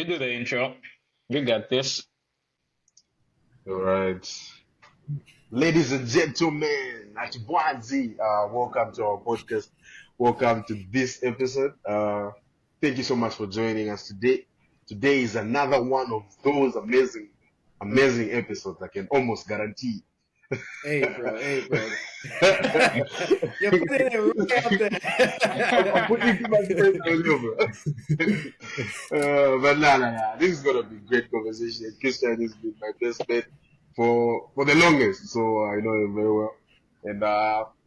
you do the intro. You got this. All right. Ladies and gentlemen, Achibwazi, welcome to our podcast. Welcome to this episode. Thank you so much for joining us today. Today is another one of those amazing episodes I can almost guarantee. Hey, bro. You're putting it right up I'm putting too much there. pressure on you, bro. But nah. This is gonna be great conversation. Christian has been my best bet for the longest, so I know him very well. And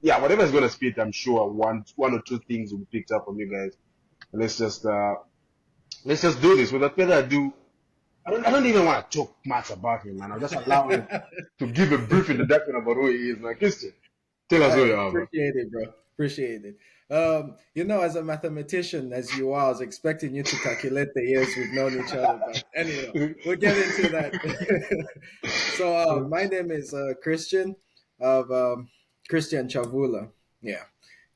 yeah, whatever's gonna spit, I'm sure one or two things will be picked up from you guys. And let's just do this. Without further ado, I don't even want to talk much about him, man. I'll just allow him to give a brief introduction about who he is, man. Christian, tell us who you I are, bro. appreciate it, bro. Appreciate it. As a mathematician, as you are, I was expecting you to calculate the years we've known each other. But anyway, we'll get into that. My name is Christian of Christian Chavula. Yeah.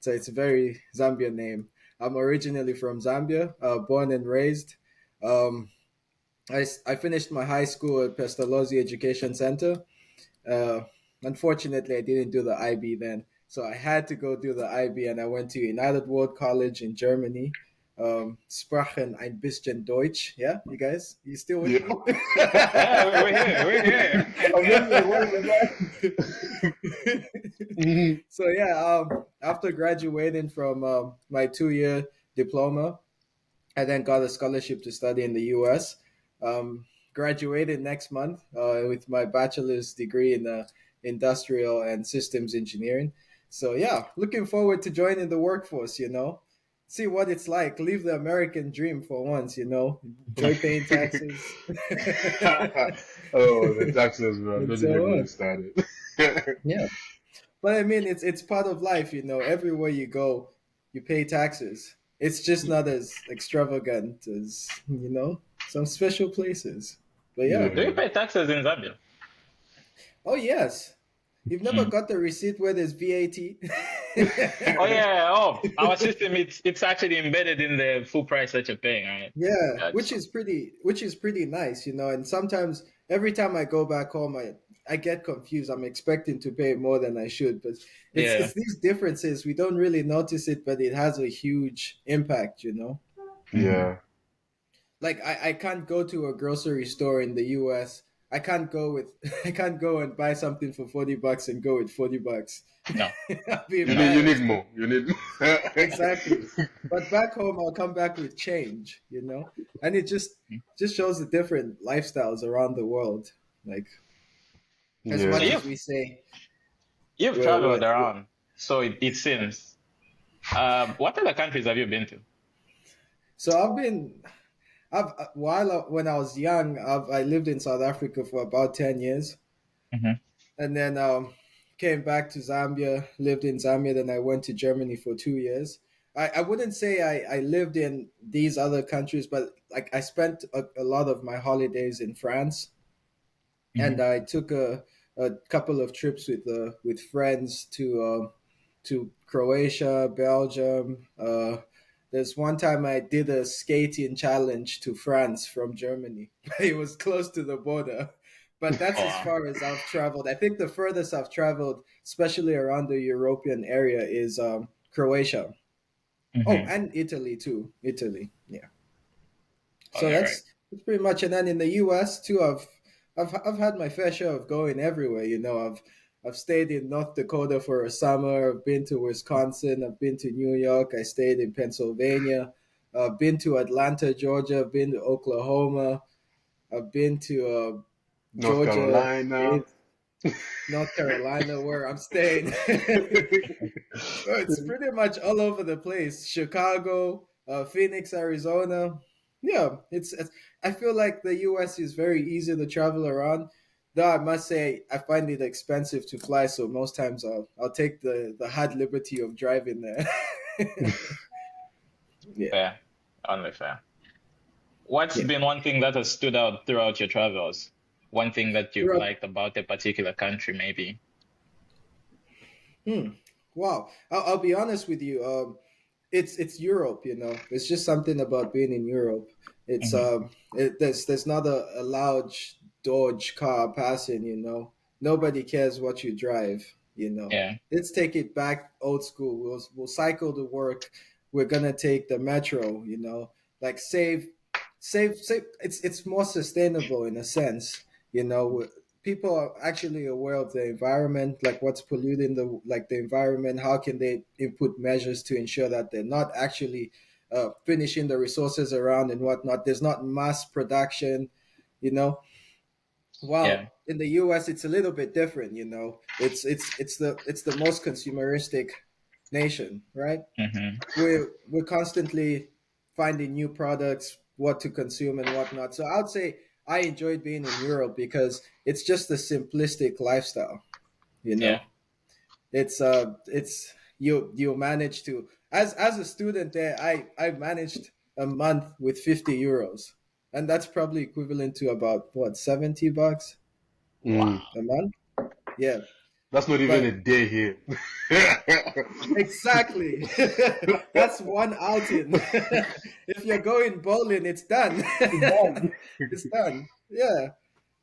So it's a very Zambian name. I'm originally from Zambia, born and raised. Um, I finished my high school at Pestalozzi Education Center. Uh, Unfortunately, I didn't do the IB then, so I had to go do the IB, and I went to United World College in Germany. Sprachen ein bisschen Deutsch. Yeah, you guys, you still with Yeah. me? Yeah, we're here. So yeah, after graduating from my 2 year diploma, I then got a scholarship to study in the U.S. Graduated next month with my bachelor's degree in industrial and systems engineering. So yeah, looking forward to joining the workforce. See what it's like. Live the American dream for once. Enjoy paying taxes. Oh, the taxes, bro. And Don't so even get me on. started. Yeah, but I mean, it's part of life. Everywhere you go, you pay taxes. It's just not as extravagant as some special places. But yeah. Do you Yeah. pay taxes in Zambia? Oh yes. You've never Mm. got the receipt where there's VAT? Oh yeah. Oh, our system it's actually embedded in the full price that you're paying, right? Yeah, which Gotcha. is pretty nice. And sometimes every time I go back home, I get confused. I'm expecting to pay more than I should, but Yeah. it's these differences. We don't really notice it, but it has a huge impact. Hmm. Yeah. Like I can't go to a grocery store in the US. I can't go with I can't go and buy something for $40 and go with $40. No. I'll be You need embarrassed. more. You need Exactly. But back home, I'll come back with change, and it just shows the different lifestyles around the world. Like as So much Yeah. as you've we say, you've we're, traveled we're, around, so it seems. What other countries have you been to? so when I was young, I lived in South Africa for about 10 years, Hmm. and then came back to Zambia, lived in Zambia, then I went to Germany for 2 years. I wouldn't say I lived in these other countries, but like I spent a lot of my holidays in France, and Hmm. I took a couple of trips with friends to Croatia, Belgium. There's one time I did a skating challenge to France from Germany. It was close to the border, but that's Oh, as wow. far as I've traveled. I think the furthest I've traveled, especially around the European area, is Croatia. Oh, Hmm. and Italy too. Italy, yeah. Oh So yeah, right. that's pretty much. And then in the U.S. too, I've had my fair share of going everywhere. I've stayed in North Dakota for a summer. I've been to Wisconsin. I've been to New York. I stayed in Pennsylvania. I've been to Atlanta, Georgia. I've been to Oklahoma. I've been to North Georgia, Carolina. North Carolina, where I'm staying. It's pretty much all over the place. Chicago, Phoenix, Arizona. Yeah, I feel like the U.S. is very easy to travel around. Though I must say, I find it expensive to fly, so most times I'll take the hard liberty of driving there. Yeah, Fair. Only fair. What's yeah. been one thing that has stood out throughout your travels? One thing that you've Throughout, liked about a particular country, maybe? hmm, wow, I'll be honest with you. it's Europe, It's just something about being in Europe. It's Hmm. there's not a loud Dodge car passing. Nobody cares what you drive. Yeah. Let's take it back old school. We'll cycle to work. We're gonna take the metro. Like save. It's more sustainable in a sense. People are actually aware of the environment, like what's polluting the environment. How can they input measures to ensure that they're not actually finishing the resources around and whatnot? There's not mass production, you know. Yeah. While in the U.S. it's a little bit different. It's the most consumeristic nation, right? Hmm. We're constantly finding new products, what to consume and whatnot. So I would say I enjoyed being in Europe because it's just a simplistic lifestyle. You Yeah. know, it's you manage to as a student there. I managed a month with 50 euros, and that's probably equivalent to about what, $70 Mm. a month. Yeah, That's not even a but day here. exactly. That's one outing. If you're going bowling, it's done. Done. It's done. Yeah.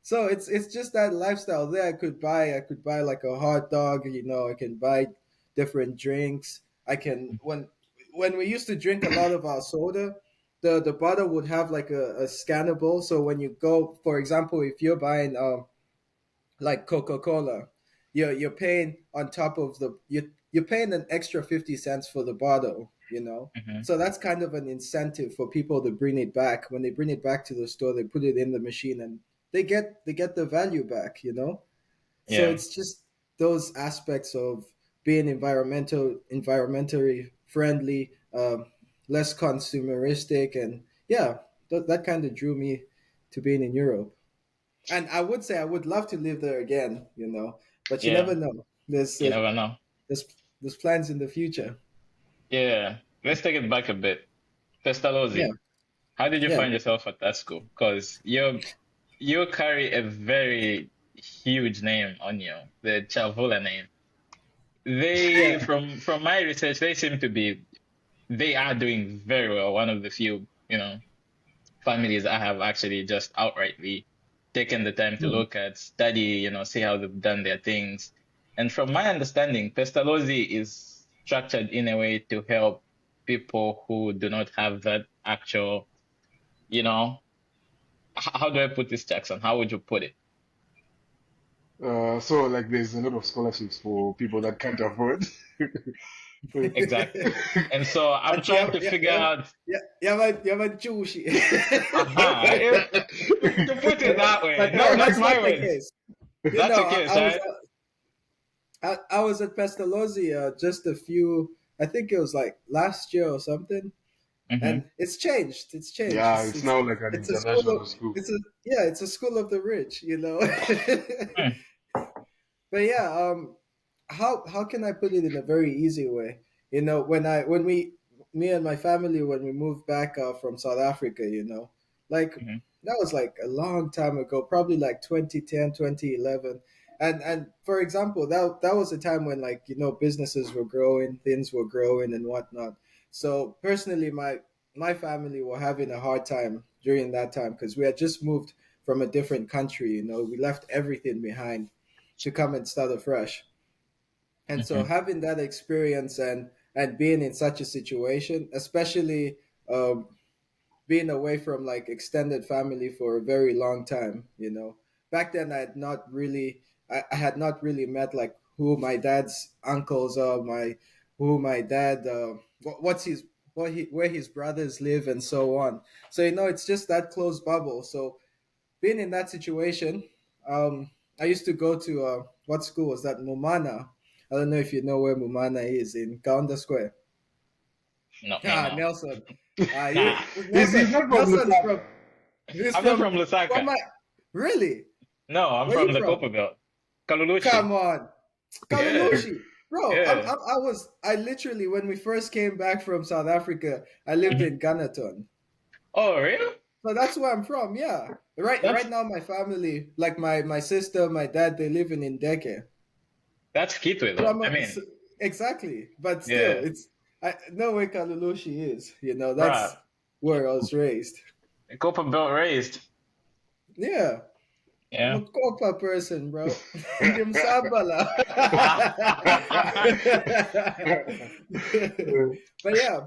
So it's just that lifestyle there. I could buy like a hot dog. I can buy different drinks. I can when we used to drink a lot of our soda, the bottle would have like a scannable. So when you go, for example, if you're buying like Coca-Cola, you're paying on top of you're paying an extra 50 cents for the bottle. Hmm. So that's kind of an incentive for people to bring it back. When they bring it back to the store, they put it in the machine and they get the value back. So Yeah. it's just those aspects of being environmentally friendly, less consumeristic, and yeah, that kind of drew me to being in Europe. And I would say I would love to live there again. But you Yeah. never know. There's You uh, never know. there's there's plans in the future. Yeah. Let's take it back a bit. Yeah, Pestalozzi, how did you yeah, find yourself at that school? Because you carry a very huge name on you, the Chavula name. They, yeah. from my research, they are doing very well. One of the few, families I have actually just outrightly taken the time to Hmm. look at, study, see how they've done their things. And from my understanding, Pestalozzi is structured in a way to help people who do not have that actual, you know, how do I put this, Jackson? How would you put it? So like there's a lot of scholarships for people that can't afford. Exactly. And so I'm But yeah, trying to yeah, figure yeah, out, yeah, yeah, Juicy. aha, to put it that way. But No, no, that's that's my not the words. case. That's the I, case, I was right? I was at Pestalozzi just a few. I think it was like last year or something, Mm-hmm. and it's changed. It's changed. Yeah, It's it's it's now like an it's a school of international school. it's a yeah, it's a school of the rich. Hmm. But yeah, how can I put it in a very easy way? When me and my family, when we moved back from South Africa, like Mm-hmm. that was like a long time ago, probably like 2010, 2011. And for example, that was a time when, like, businesses were growing, things were growing and whatnot. So personally, my family were having a hard time during that time because we had just moved from a different country. We left everything behind to come and start afresh. And so Mm-hmm. having that experience and being in such a situation, especially um, being away from like extended family for a very long time. Back then I had not really met like who my dad's uncles are, who my dad what's his where his brothers live and so on. So it's just that close bubble. So being in that situation, I used to go to what school was that? Mumana. I don't know if you know where Mumana is in Kaunda Square. No, no, Ah, no. Nelson. Nah, He's not from Nelson's from Lusaka. he's I'm not from from Lusaka. my really? No, I'm Where from you the from? Copper Belt. Kalulushi. Come on. Yeah, Kalulushi. Bro, yeah. I literally, when we first came back from South Africa, I lived Mhm. in Ganaton. Oh, really? So that's where I'm from. Yeah. Right That's now my family, like my sister, my dad, they live in Ndeke. that's Kitwe So though. I mean, exactly, but still, yeah. it's I know where Kalulushi is. That's Bruh, where I was raised. Copper Belt raised. Yeah, I'm Yeah. a Copa person, bro. Hindi mo sabala. But yeah,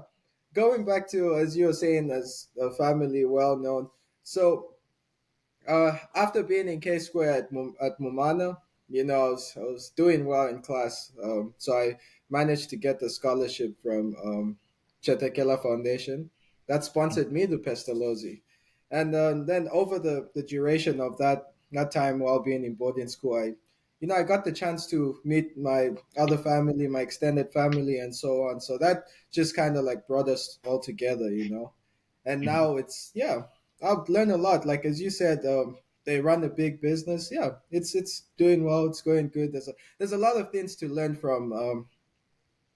going back to as you were saying, as a family well known. So after being in K Square at Momana, I was doing well in class. So I managed to get the scholarship from Chetekela Foundation that sponsored me to Pestalozzi. And then over the duration of that time while being in boarding school, I got the chance to meet my other family, my extended family, and so on. So that just kind of like brought us all together. And Mhm. now yeah, I've learned a lot. Like as you said, they run a big business. Yeah, it's doing well. It's going good. There's a lot of things to learn from.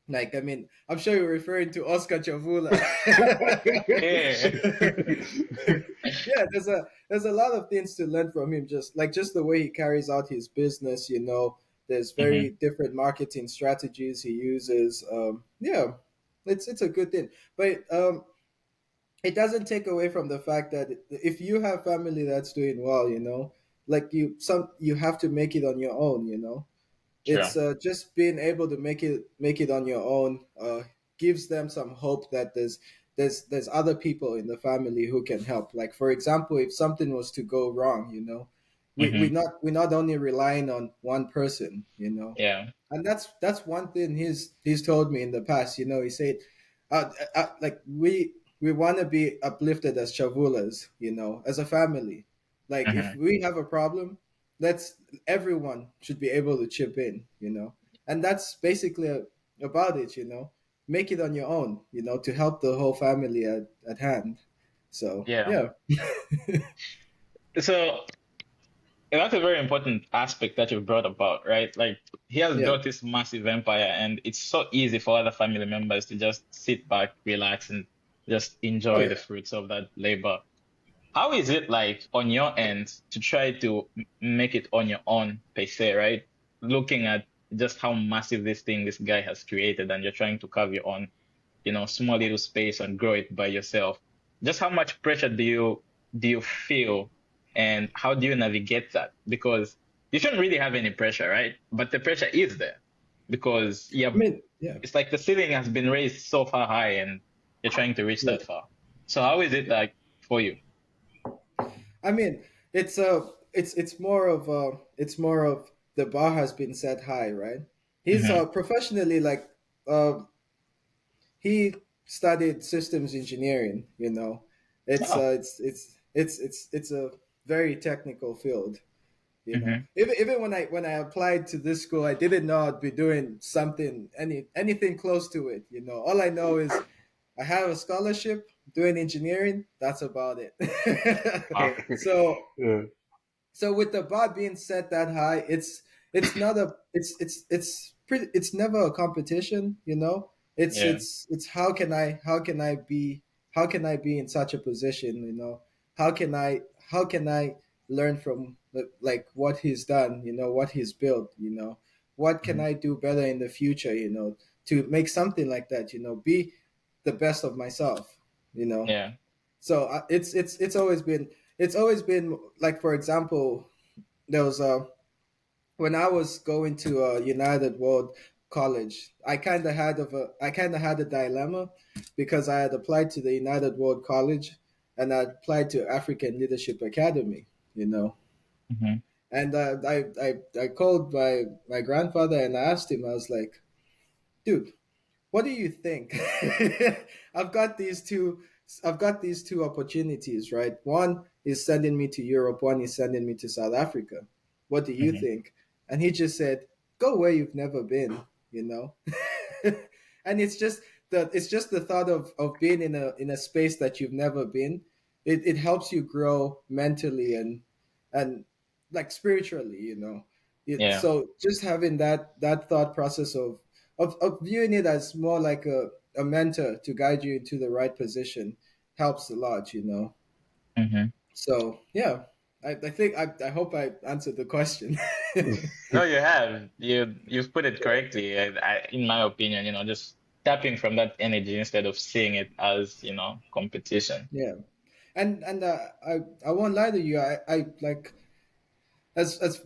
Like I mean, I'm sure you're referring to Oscar Chavula. Yeah. Yeah, there's a lot of things to learn from him. Just the way he carries out his business. There's very Hmm. different marketing strategies he uses. Yeah, it's a good thing. But it doesn't take away from the fact that if you have family that's doing well, like you have to make it on your own. Sure. It's just being able to make it on your own gives them some hope that there's other people in the family who can help. Like for example, if something was to go wrong, Hmm. we're not only relying on one person. Yeah. And that's one thing he's told me in the past. He said, like we want to be uplifted as chavulas, as a family. Like if Hmm. we have a problem, let's everyone should be able to chip in. And that's basically about it. Make it on your own, to help the whole family at hand. So Yeah. yeah, So that's a very important aspect that you've brought about, right? Like he has yeah, built this massive empire, and it's so easy for other family members to just sit back, relax, and just oh enjoy the yeah. fruits of that labor. How is it like on your end to try to make it on your own, per se, right? Looking at just how massive this thing this guy has created, and you're trying to carve your own, small little space and grow it by yourself. Just how much pressure do you feel, and how do you navigate that? Because you shouldn't really have any pressure, right? But the pressure is there because I mean, yeah, it's like the ceiling has been raised so far high, and you're trying to reach yeah, that far. So how is it yeah. like for you? I mean, it's more of the bar has been set high, right? He's Hmm. professionally like uh, he studied systems engineering. It's Oh. it's a very technical field. Hmm. Even when I applied to this school, I didn't know I'd be doing anything close to it. All I know is I have a scholarship doing engineering. That's about it. Wow. so Yeah. so with the bar being set that high, it's not a it's never a competition. Yeah. It's how can I be in such a position. How can I learn from like what he's done, what he's built. What can Hmm. I do better in the future, to make something like that, be the best of myself. Yeah. So it's always been like, for example, there was when I was going to United World College, I kind of had a dilemma because I had applied to the United World College and I applied to African Leadership Academy. Hmm. And I called my grandfather and I asked him. I was like, dude, what do you think? I've got these two. I've got these two opportunities, right? One is sending me to Europe. One is sending me to South Africa. What do you Hmm. think? And he just said, "Go where you've never been." You know, and it's just the thought of being in a space that you've never been. It helps you grow mentally and like spiritually. Yeah. So just having that thought process of viewing it as more like a mentor to guide you into the right position helps a lot. Hmm. So yeah, I think I hope I answered the question. No, you have. You've put it correctly. In my opinion, just tapping from that energy instead of seeing it as, competition. Yeah. And I won't lie to you. I like as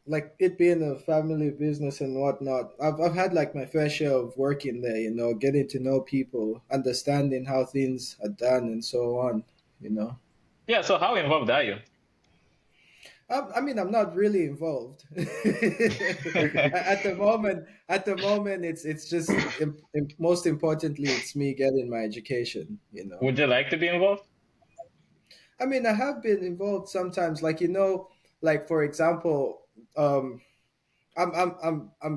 like it being a family business and whatnot. I've had like my fair share of working there. Getting to know people, understanding how things are done, and so on. You know. Yeah, so how involved are you? I mean, I'm not really involved at the moment. At the moment, it's just most importantly, it's me getting my education. Would you like to be involved? I mean, I have been involved sometimes, like like for example, I'm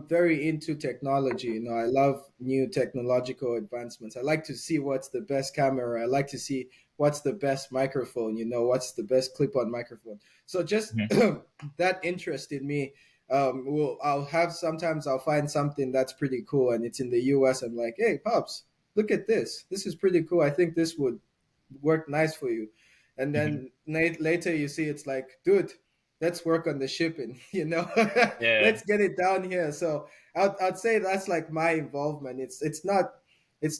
very into technology. I love new technological advancements. I like to see what's the best camera. I like to see what's the best microphone. What's the best clip-on microphone. So just Mhm. that interest in me. I'll find something that's pretty cool, and it's in the U.S. I'm like, hey, pops, look at this. This is pretty cool. I think this would work nice for you. And Mhm. then later you see it's like, dude, let's work on the shipping. Yeah. Let's get it down here. So I'd say that's like my involvement. It's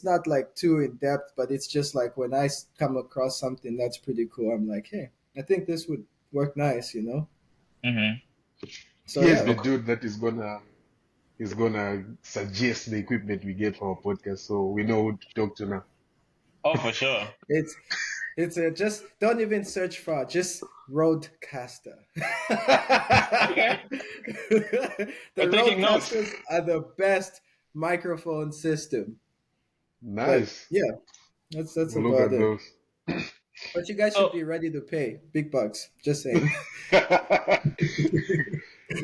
not like too in depth, but it's just like when I come across something that's pretty cool, I'm like, hey, I think this would work nice. Hmm. So Here's the yeah, dude that is gonna suggest the equipment we get for our podcast, so we know who to talk to now. Oh, for sure. it's just don't even search for just Roadcaster. Okay. The We're taking notes. Roadcasters are the best microphone system. But Nice. yeah, that's Well, look about at it. those. But you guys should So, be ready to pay big bucks. Just saying.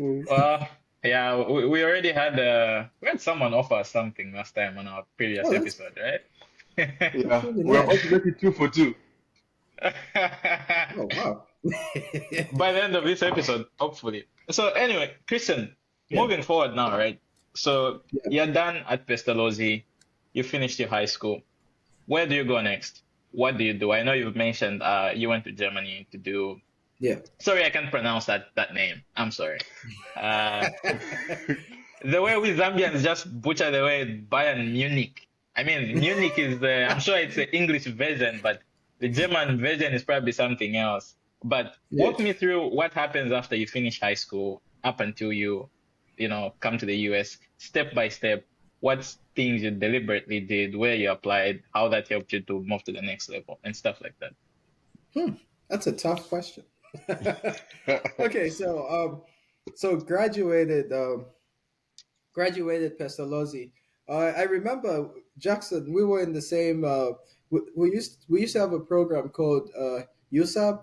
well, yeah, we already had someone offer us something last time on our previous Oh, that's episode, right? that's Yeah, really we're about nice. to make it 2 for 2. Oh wow. By the end of this episode, hopefully. So anyway, Christian, Yeah, moving forward now, right? So yeah, you're done at Pestalozzi, you finished your high school. Where do you go next? What do you do? I know you've mentioned you went to Germany to do. yeah. Sorry, I can't pronounce that name. I'm sorry. Uh, the way we Zambians just butcher the word Bayern Munich. I mean, Munich is I'm sure it's the English version, but the German version is probably something else. But Yeah. walk me through what happens after you finish high school up until you come to the US, step by step. What things you deliberately did, where you applied, how that helped you to move to the next level, and stuff like that. That's a tough question. Okay, so graduated Pestalozzi. I remember Jackson. We were in the same. We used to have a program called USAP.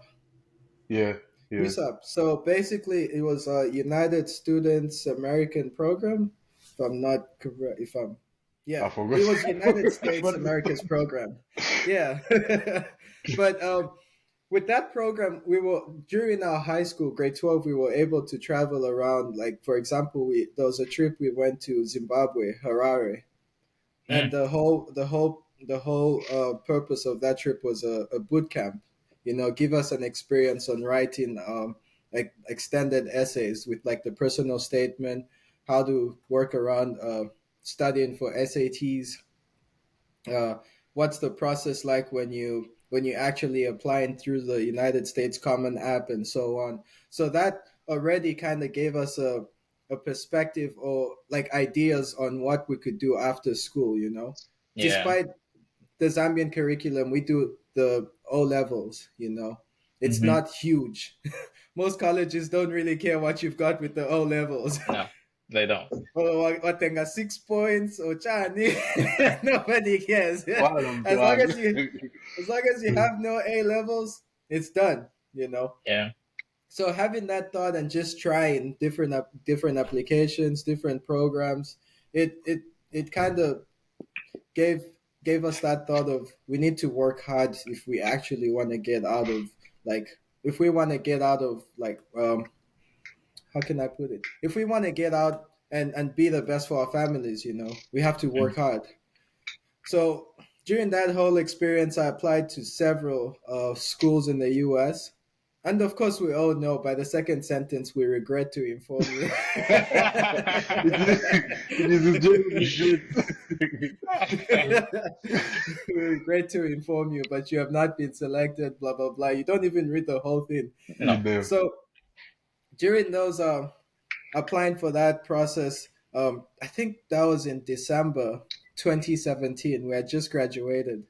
Yeah, yeah. USAP. So basically, it was a United Students American program. If I'm not correct, yeah, I forgot. it was United I States forgot this America's program. Yeah, but with that program, we were during our high school, grade 12, we were able to travel around. Like for example, there was a trip we went to Zimbabwe, Harare, and Mm, the whole purpose of that trip was a boot camp. Give us an experience on writing like extended essays with like the personal statement, how to work around studying for SATs, uh, what's the process like when you actually applying through the United States Common App and so on. So that already kind of gave us a perspective or like ideas on what we could do after school. yeah. Despite the Zambian curriculum, we do the O levels. It's Hmm. not huge. Most colleges don't really care what you've got with the O levels. No, they don't. Oh, watenga 6 points or chani. Nobody cares. one of As long as them. you as long as you have no A levels, it's done. Yeah. So having that thought and just trying different applications, different programs, it kind of gave gave us that thought of we need to work hard if we actually want to get out of like if we want to get out of like how can I put it? If we want to get out and be the best for our families, we have to Mm. work hard. So during that whole experience, I applied to several schools in the U.S. And of course, we all know by the second sentence, we regret to inform you. It is a genuine shit. Great to inform you, but you have not been selected. Blah blah blah. You don't even read the whole thing. No. Damn. So during those applying for that process, I think that was in December 2017. We had just graduated,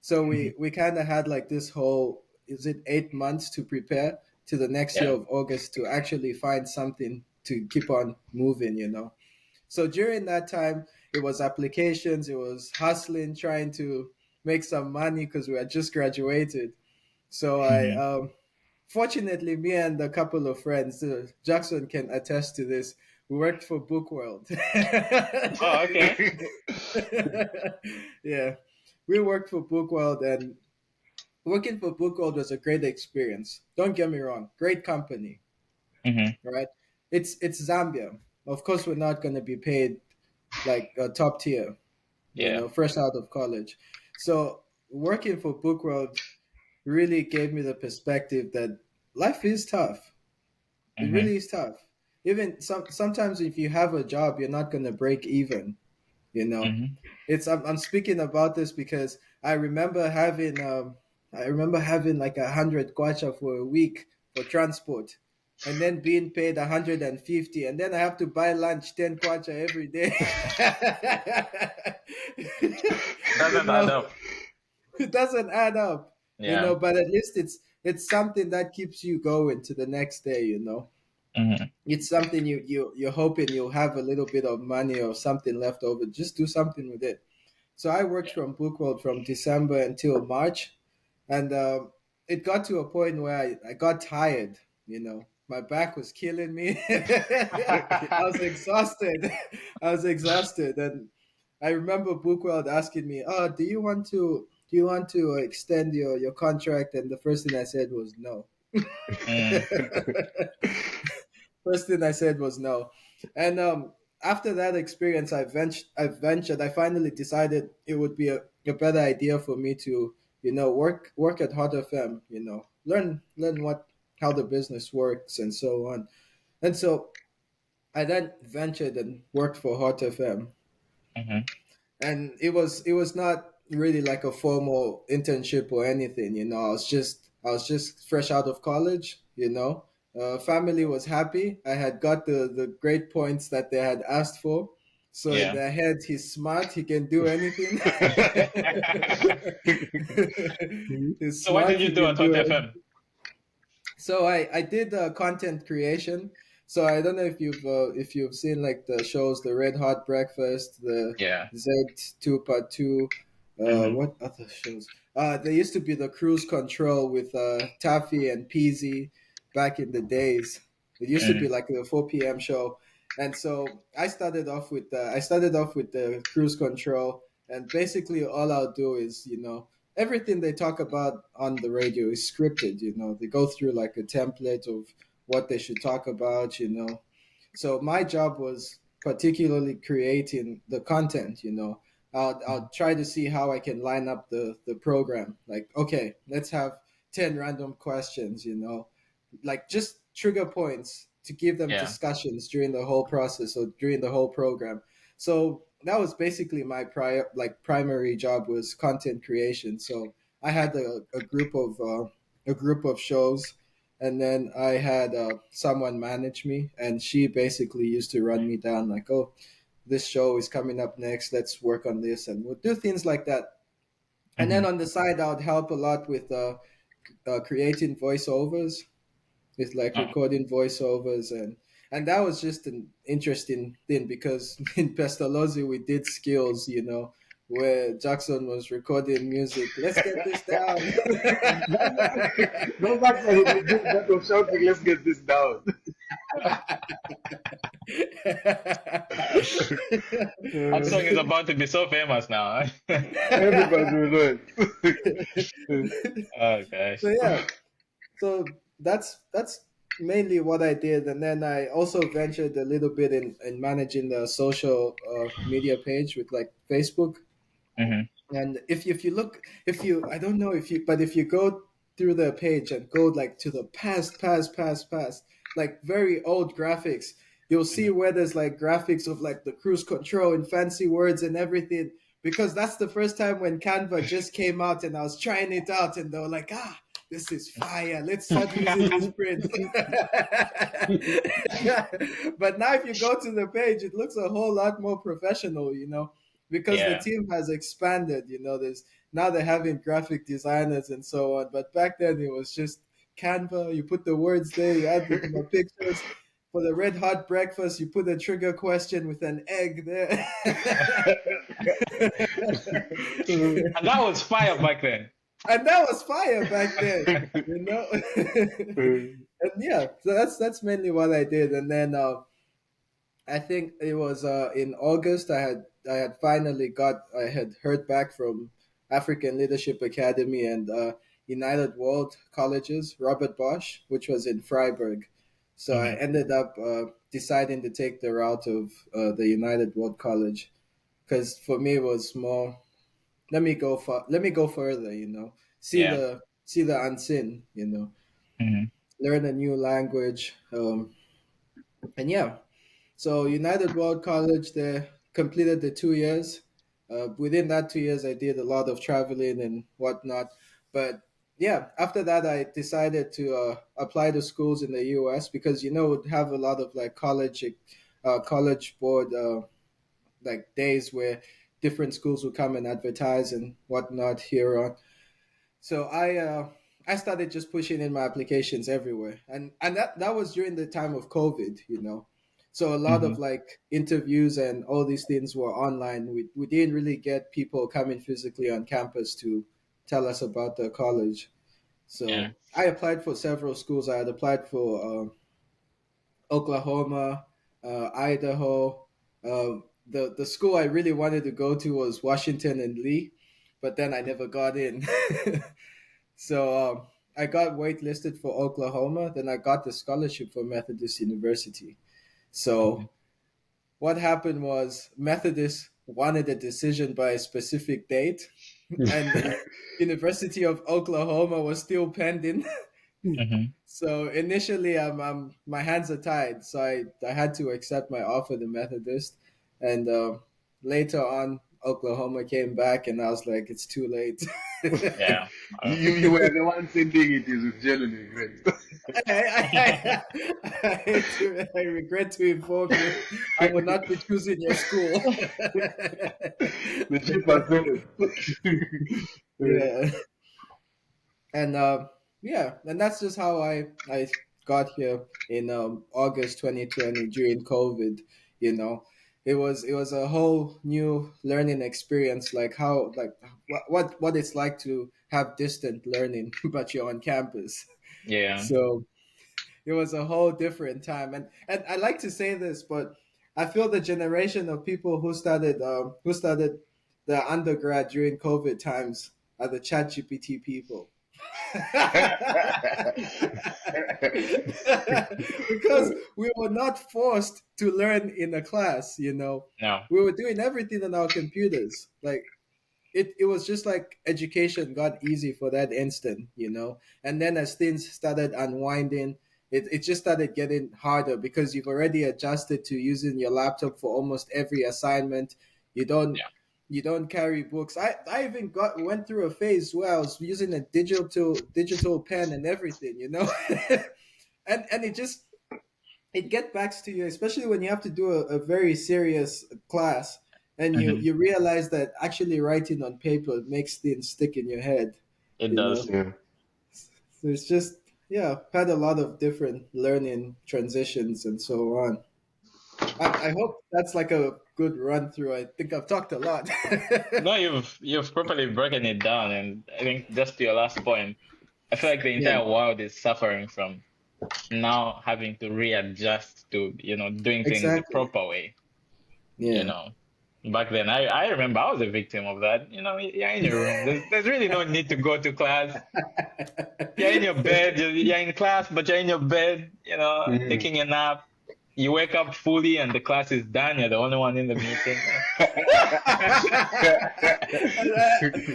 so Mhm. we kind of had like this whole, is it 8 months to prepare to the next year Yeah. of August to actually find something to keep on moving, you know. So during that time, it was applications, it was hustling, trying to make some money because we had just graduated. So I Mhm. fortunately, me and a couple of friends, Jackson can attest to this. We worked for Bookworld. Oh, okay. Yeah, we worked for Bookworld, and working for Bookworld was a great experience. Don't get me wrong, great company, Mhm. right? It's Zambia. Of course, we're not going to be paid like a top tier, you Yeah. know, fresh out of college. So working for Bookworld really gave me the perspective that life is tough. It Mhm. really is tough. Even sometimes if you have a job, you're not gonna break even. You know, Mhm. I'm speaking about this because I remember having like 100 kwacha for a week for transport, and then being paid 150, and then I have to buy lunch 10 kwacha every day. You Doesn't add know, up. it doesn't add up. You Yeah. know, but at least it's something that keeps you going to the next day. You know, Mhm. it's something you're hoping you'll have a little bit of money or something left over. Just do something with it. So I worked Yeah. from Bookworld from December until March, and it got to a point where I got tired. You know, my back was killing me. I was exhausted. I was exhausted, and I remember Bookworld asking me, "Oh, do you want to extend your contract?" And the first thing I said was no. Mm. First thing I said was no. And after that experience, I finally decided it would be a better idea for me to, you know, work at Hot FM, you know, learn what how the business works and so on. And so I then ventured and worked for Hot FM, Mhm. and it was not really like a formal internship or anything, you know. I was just fresh out of college, you know. Family was happy. I had got the grade points that they had asked for, so in Yeah. their head, he's smart, he can do anything. He's So what smart, did you he do can at Hot do it. FM? So I did content creation. So I don't know if you've seen like the shows, the Red Hot Breakfast, the Yeah. Z2 Mhm. what other shows? There used to be the Cruise Control with Taffy and Peasy back in the days. It used to be Mhm. like a 4 p.m. show, and so I started off with the Cruise Control, and basically all I'll do is, you know, everything they talk about on the radio is scripted. You know, they go through like a template of what they should talk about. You know, so my job was particularly creating the content. You know, I'll try to see how I can line up the program. Like, okay, let's have 10 random questions. You know, like just trigger points to give them Yeah. discussions during the whole process or during the whole program. So that was basically my primary job was content creation. So I had a group of shows, and then I had someone manage me, and she basically used to run me down like, oh, this show is coming up next. Let's work on this, and we'll do things like that. And then Mhm. on the side, I would help a lot with creating voiceovers, with like Oh. recording voiceovers, and that was just an interesting thing because in Pestalozzi we did skills, you know, where Jackson was recording music. Let's get this down. Those actually the good that of shouting, let's get this down. That Uh, song is about to be so famous now. everybody will know it. Oh So gosh. yeah, so that's mainly what I did, and then I also ventured a little bit in managing the social media page with like Facebook. Mhm. And if you look, if you I don't know if you but if you go through the page and go like to the past, like very old graphics, you'll see Mhm. where there's like graphics of like the cruise control and fancy words and everything. Because that's the first time when Canva just came out and I was trying it out and they were like, this is fire. Let's start using this print. But now if you go to the page, it looks a whole lot more professional, because the Yeah. team has expanded, there's now they're having graphic designers and so on. But back then it was just Canva, you put the words there, you add the pictures. For the red hot breakfast, you put a trigger question with an egg there. And that was fire back then. And that was fire back then. And yeah, so that's mainly what I did. And then I think it was in August I had heard back from African Leadership Academy and United World Colleges, Robert Bosch, which was in Freiburg. So I Mhm. ended up deciding to take the route of the United World College, because for me it was more, let me go further, see Yeah. the unseen, Mhm. learn a new language, and yeah. So United World College, they completed the 2 years. Within that 2 years, I did a lot of traveling and whatnot. But yeah, after that, I decided to apply to schools in the U.S. because would have a lot of like college board like days where different schools would come and advertise and whatnot here on. So I started just pushing in my applications everywhere, and that was during the time of COVID, So a lot of Mhm. like interviews and all these things were online. We didn't really get people coming physically on campus to tell us about the college. Yeah. So I applied for several schools. I had applied for Oklahoma, Idaho. The school I really wanted to go to was Washington and Lee, but then I never got in. So I got waitlisted for Oklahoma. Then I got the scholarship for Methodist University. Mhm. So what happened was Methodist wanted a decision by a specific date, and University of Oklahoma was still pending. Mhm. So initially, my hands are tied. So I had to accept my offer to Methodist, and later on, Oklahoma came back, and I was like, it's too late. Yeah. You were the one sending it is with genuine regret. I regret to inform you, I will not be choosing your school. The chip has said it. Yeah, and yeah, and that's just how I got here in August 2020 during COVID. You know, it was a whole new learning experience, like how like what it's like to have distant learning, but you're on campus. Yeah. So it was a whole different time, and I like to say this, but I feel the generation of people who started the undergrad during COVID times are the Chat GPT people. Because we were not forced to learn in a class, No. we were doing everything on our computers. Like it was just like education got easy for that instant, and then as things started unwinding, it just started getting harder because you've already adjusted to using your laptop for almost every assignment. you don't Yeah. you don't carry books. I even went through a phase where I was using a digital pen and everything, and it get back to you, especially when you have to do a very serious class, and you Mhm. you realize that actually writing on paper makes things stick in your head. It you know does. Yeah. so it's just, yeah, had a lot of different learning transitions and so on. I hope that's like a good run through. I think I've talked a lot. No, you've properly broken it down, and I think just to your last point, I feel like the Yeah, entire world is suffering from now having to readjust to doing things the exactly. proper way. You Yeah. know, back then I remember I was a victim of that. You're in your room. There's really no need to go to class. You're in your bed. You're in class, but you're in your bed. Mhm. Taking a nap. You wake up fully, and the class is done. You're the only one in the meeting.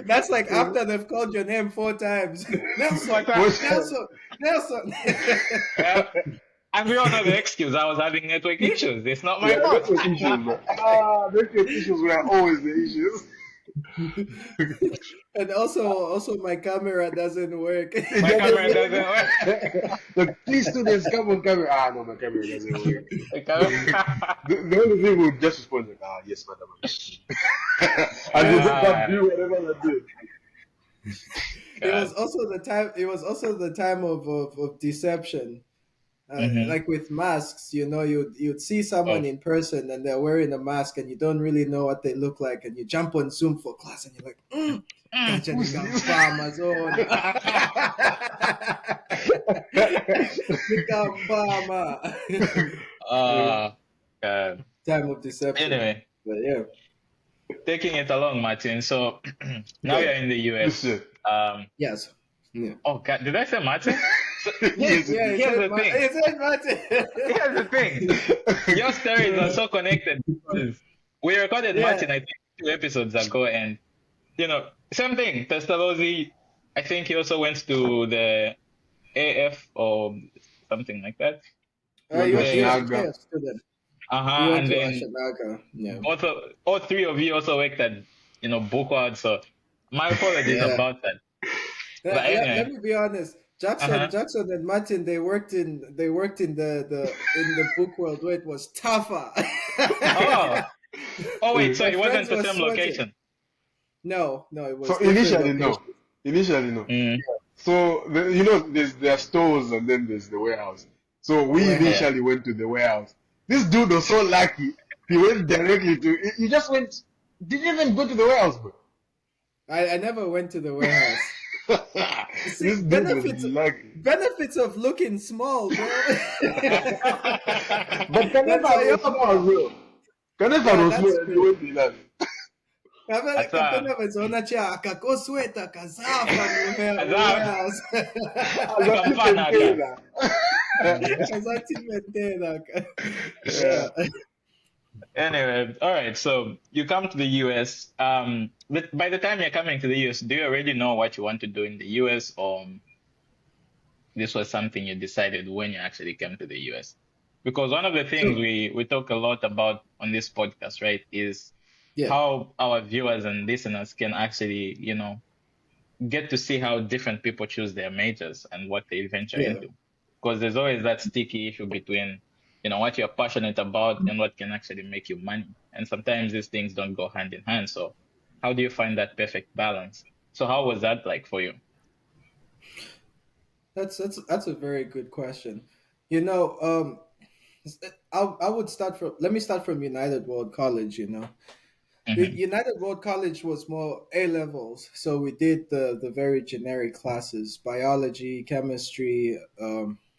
That's like after they've called your name 4 times. Nelson, What? Most Nelson, Nelson. Yeah. And we all know the excuse. I was having network issues. It's not my Yeah, fault. network issues, bro. Network issues were always the issues. And also my camera doesn't work. It My doesn't camera doesn't work. work. Look, please students, come on camera. No, my camera doesn't work. My camera- The only thing we just respond like, yes, madam. And they go back do whatever they do. It God. was also the time. It was also the time of deception. Mhm. Like with masks, you'd see someone Oh. in person and they're wearing a mask and you don't really know what they look like, and you jump on Zoom for class and you're like, "Kaja Who's this?" nikambama zona." Nikambama. God. Time of deception. Anyway, But yeah. taking it along, Martin. So now Yeah. you're in the US. Listen. Yes. Yeah. Oh God, did I say Martin? So, Yes. Yeah, here's the thing. He said Martin. Here's the thing. Your stories are so connected because we recorded Yeah. Martin, I think, 2 episodes ago, and same thing. Pestalozzi, I think he also went to the AF or something like that. You went to Naga. student. Uh-huh. You went And to then Ashanaga. Yeah. all three of you also worked at Bookward, so my apologies Yeah. about that. But Let anyway, me be honest. Jackson and Martin, they worked in the book world where it was tougher. oh wait, so My it wasn't friends the were same sweating. location. No, it was So different initially, no. locations. Initially, no. Mm. So there are stores and then there's the warehouse. So we Warehouse. initially went to the warehouse. This dude was so lucky. He went directly to. He just went. Didn't even go to the warehouse, bro. I never went to the warehouse. See, This dude was lucky. benefits of looking small, bro. But That's Kanefa why was small, bro. Kanefa was that's small and he true. went to Ilan. Kapena mezoona cha akakosweta kazafa mu warehouse. Akamfana ka. Kazathi mentela. Yeah. Anyway, all right. So you come to the US. But by the time you're coming to the US, do you already know what you want to do in the US, or this was something you decided when you actually came to the US? Because one of the things we talk a lot about on this podcast, right, is how our viewers and listeners can actually, get to see how different people choose their majors and what they venture into. Because there's always that sticky issue between, what you're passionate about and what can actually make you money. And sometimes these things don't go hand in hand. So how do you find that perfect balance? So how was that like for you? That's a very good question. I would let me start from United World College. Mm-hmm. United World College was more A levels, so we did the very generic classes: biology, chemistry,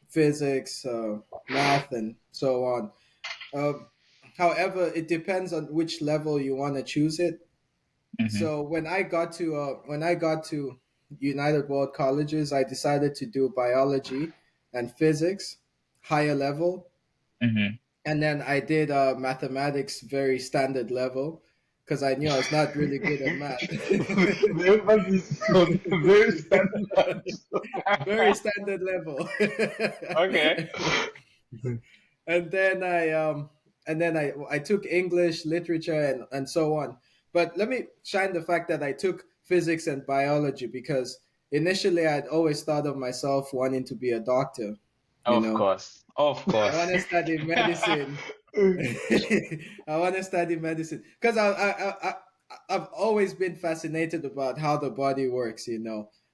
physics, math, and so on. However, it depends on which level you want to choose it. Mm-hmm. So when I got to United World Colleges, I decided to do biology and physics, higher level, Mm-hmm. and then I did mathematics, very standard level, because I knew I was not really good at math. The emphasis on very standard. Very standard level. Okay. And then I took English, literature, and so on. But let me shine the fact that I took physics and biology because initially I'd always thought of myself wanting to be a doctor. Of course. I want to study medicine. I want to study medicine because I've always been fascinated about how the body works.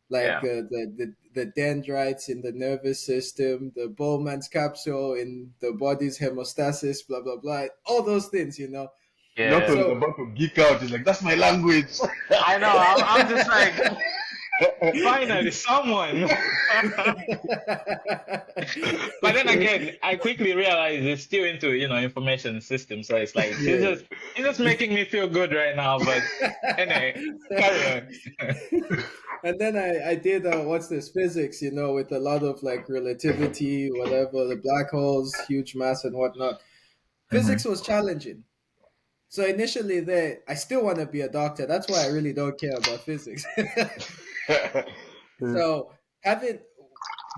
Like the dendrites in the nervous system, the Bowman's capsule in the body's hemostasis, blah blah blah, all those things. Yeah. Doctor is about to geek out. He's like, "That's my language." I know. I'm just like, finally, someone. But then again, I quickly realized it's still into information systems, so it's like it's just making me feel good right now. But anyway, carry on. And then I did what's this physics, with a lot of like relativity, whatever, the black holes, huge mass, and whatnot. Physics was challenging. So initially, I still want to be a doctor. That's why I really don't care about physics. So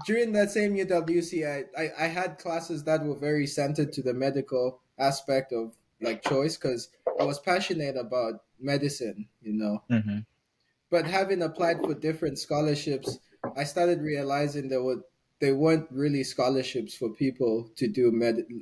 during that same UWC, I had classes that were very centered to the medical aspect of like choice because I was passionate about medicine, you know. Mm-hmm. But having applied for different scholarships, I started realizing they weren't really scholarships for people to do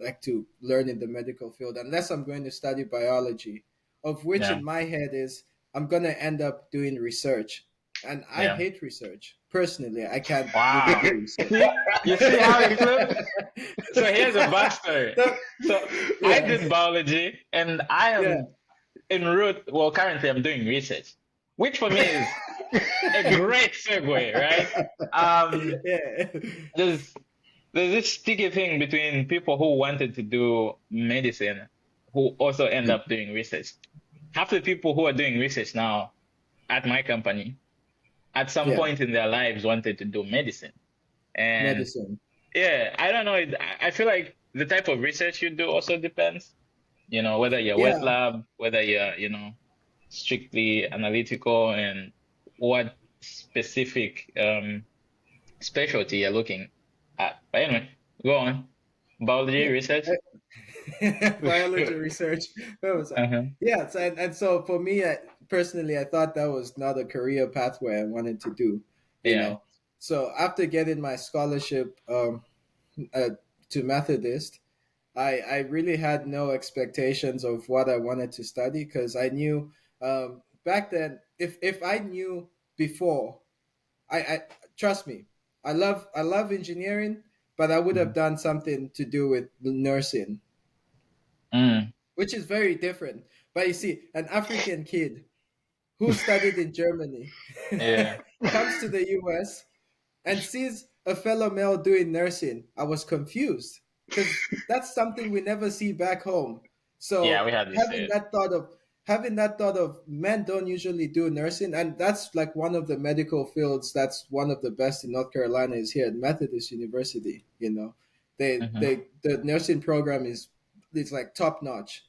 like to learn in the medical field unless I'm going to study biology, of which Yeah. in my head is I'm gonna end up doing research. And I Yeah. hate research. Personally, I can't really Wow. do research. See, you see how it looks? So here's a backstory. So, So I yeah, did biology and I yeah, am en route. Well, currently I'm doing research, which for me is a great segue, right? Um, yeah, there's there's this sticky thing between people who wanted to do medicine who also end up doing research. Half the people who are doing research now at my company at some yeah. point in their lives wanted to do medicine. And Medicine. yeah, I don't know. I feel like the type of research you do also depends, whether you're wet Yeah, lab, whether you're, strictly analytical and what specific specialty you're looking at. But anyway, go on. Biology yeah. research. Biology research. Where was I? Uh-huh. Yeah, so, and so for me, personally, I thought that was not a career pathway I wanted to do, you Yeah. know. So after getting my scholarship uh, to Methodist, I really had no expectations of what I wanted to study because I knew back then if I knew before, I trust me, I love engineering, but I would have Mhm. done something to do with nursing, Mm. which is very different. But you see, an African kid who studied in Germany Yeah. comes to the US and sees a fellow male doing nursing. I was confused because that's something we never see back home. Yeah, So we had this. having that thought of men don't usually do nursing, and that's like one of the medical fields that's one of the best in North Carolina is here at Methodist University. You know, Hmm. the nursing program is it's like top notch.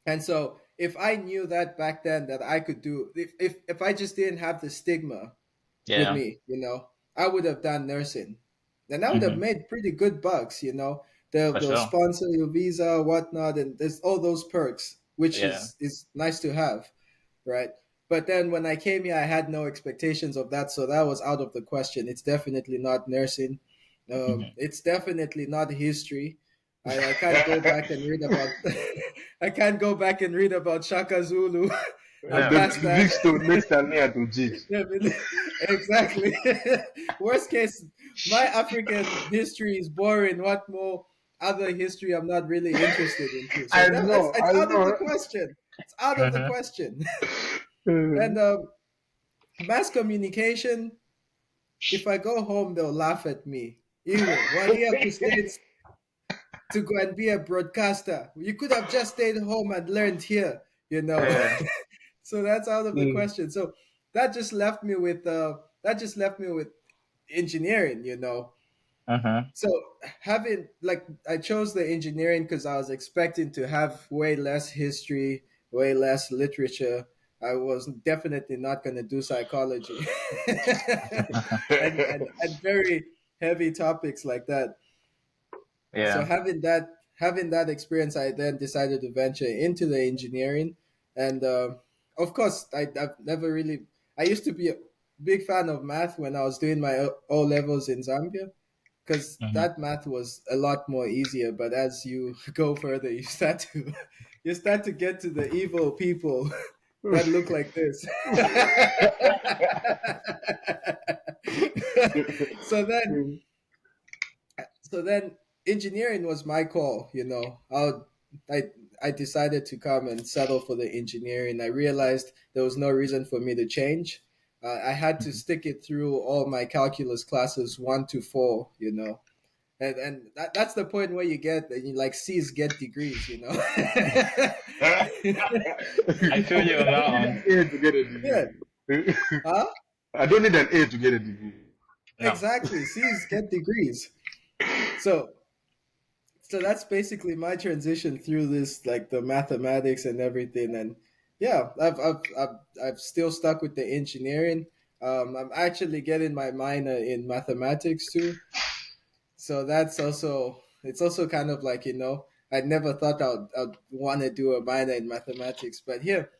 And so if I knew that back then that I could do if I just didn't have the stigma with Yeah. me, I would have done nursing. And I would have Hmm. made pretty good bucks. For They'll sure. sponsor your visa, whatnot, and there's all those perks, which Yeah. is nice to have, right? But then when I came here, I had no expectations of that, so that was out of the question. It's definitely not nursing. Hmm. It's definitely not history. I can't go back and read about I can't go back and read about Shaka Zulu. I'm Yeah. past that. Next time near to Jiji. Exactly. Worst case, my African history is boring. What more other history I'm not really interested into? So I that, that's know, it's I out of the know. question. It's out of the Hmm. question. And mass communication. If I go home, they'll laugh at me. Ew, why do you have to stay to go and be a broadcaster? You could have just stayed home and learned here. Yeah. So that's out of the Mm. question. So that just left me with engineering. Uh-huh. So having like I chose the engineering because I was expecting to have way less history, way less literature. I was definitely not going to do psychology, and very heavy topics like that. So Yeah. having that experience, I then decided to venture into the engineering, and of course, I've never really. I used to be a big fan of math when I was doing my O levels in Zambia, because Hmm. that math was a lot more easier. But as you go further, you start to get to the evil people that look like this. so then so then engineering was my call. I decided to come and settle for the engineering. I realized there was no reason for me to change. I had to stick it through all my calculus classes 1 to 4. And that's the point where you get like C's get degrees. I feel you on that I don't one. need an A to get a Yeah. degree. Huh? I don't need an A to get a degree. No. Exactly. C's get degrees. So that's basically my transition through this, like the mathematics and everything. And yeah, I've still stuck with the engineering. I'm actually getting my minor in mathematics too. So that's also it's also kind of like, I never thought I'd want to do a minor in mathematics, but here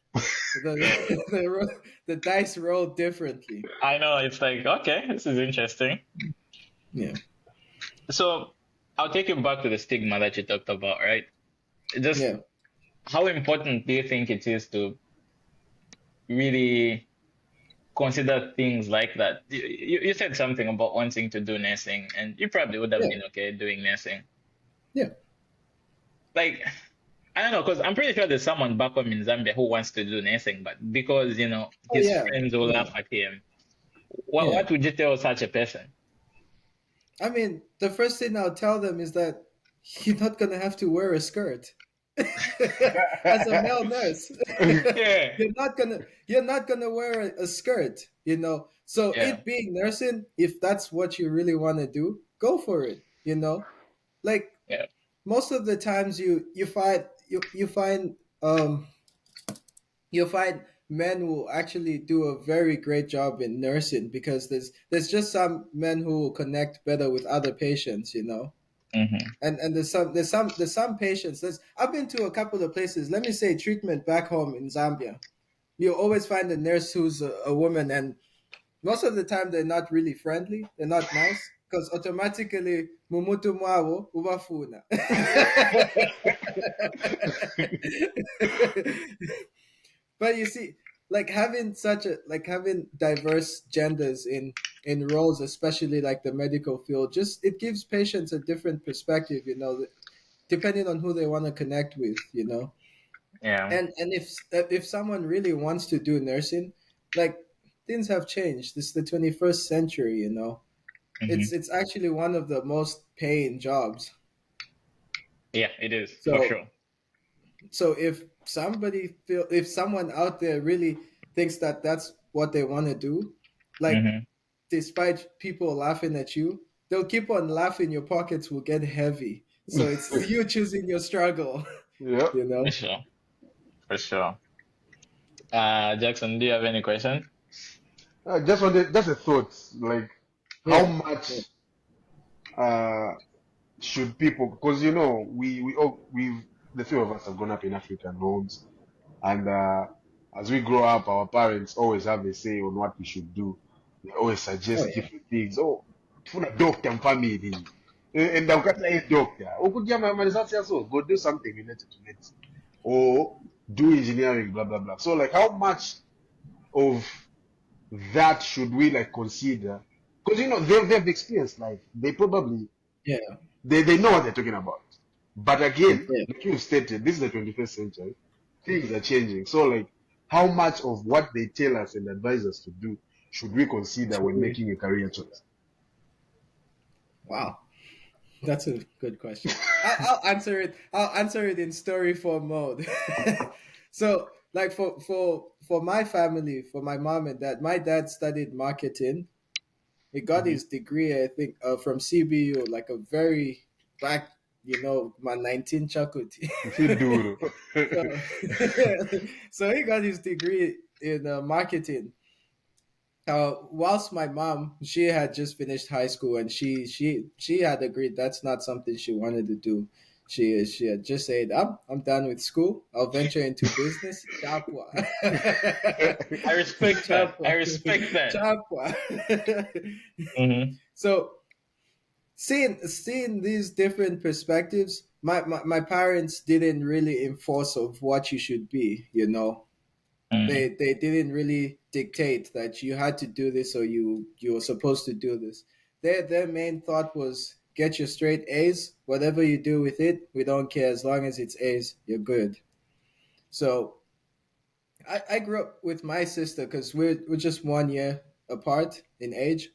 the the dice roll differently. I know it's like, okay, this is interesting. Yeah, So I'll take you back to the stigma that you talked about, right? Just yeah, how important do you think it is to really consider things like that? You said something about wanting to do nursing, and you probably would have yeah, been okay doing nursing. yeah. Like, I don't know, because I'm pretty sure there's someone back home in Zambia who wants to do nursing, but because, Oh his yeah, friends will yeah, laugh at him, yeah. what would you tell such a person? I mean, the first thing I'll tell them is that you're not gonna have to wear a skirt. As a male nurse, Yeah, you're not gonna wear a skirt, So yeah, it being nursing, if that's what you really want to do, go for it. Like yeah. most of the times you find men who actually do a very great job in nursing because there's just some men who will connect better with other patients. Hmm. And there's some patients. I've been to a couple of places. Let me say treatment back home in Zambia. You always find a nurse who's a woman, and most of the time they're not really friendly. They're not nice because automatically mumutu mwabo ubafuna. But you see, like having diverse genders in roles, especially like the medical field, just it gives patients a different perspective. Depending on who they want to connect with. Yeah. And if someone really wants to do nursing, like things have changed. This is the 21st century. Hmm. It's actually one of the most paying jobs. Yeah, it is for So sure. so if someone out there really thinks that that's what they want to do, like Hmm. despite people laughing at you, they'll keep on laughing. Your pockets will get heavy. So it's you choosing your struggle. Yeah. you For know sure, for sure. Jackson, do you have any question? I just wanted just a thought, like how yeah yeah much uh should people, because we all we've the few of us have grown up in African homes, and as we grow up, our parents always have a say on what we should do. They always oh suggest yeah different things. Oh, tuna doctor and family, and ukata a doctor. Ukuja manizati also go do something related to medicine, or do engineering, blah blah blah. So like, how much of that should we like consider? Because they've experienced life. They probably yeah they know what they're talking about. But again, yeah like you stated, this is the 21st century. Things are changing. So like, how much of what they tell us and advise us to do should we consider Should when we- making a career choice? wow, that's a good question. I'll answer it in story form mode. So like for my family, for my mom and dad, my dad studied marketing. He got Hmm. his degree, I think, from CBU, like a very back, my 19 chakuti. See, dude. So, so he got his degree in marketing. Whilst my mom, she had just finished high school, and she had agreed that's not something she wanted to do. She had just said, I'm done with school. I'll venture into business. Chapwa. I respect that. I Chapwa. respect that. Chapwa. Hmm. So seeing these different perspectives, my parents didn't really enforce of what you should be. Hmm. They didn't really dictate that you had to do this or you were supposed to do this. Their main thought was get your straight A's. Whatever you do with it, we don't care as long as it's A's. You're good. So I grew up with my sister because we're just 1 year apart in age,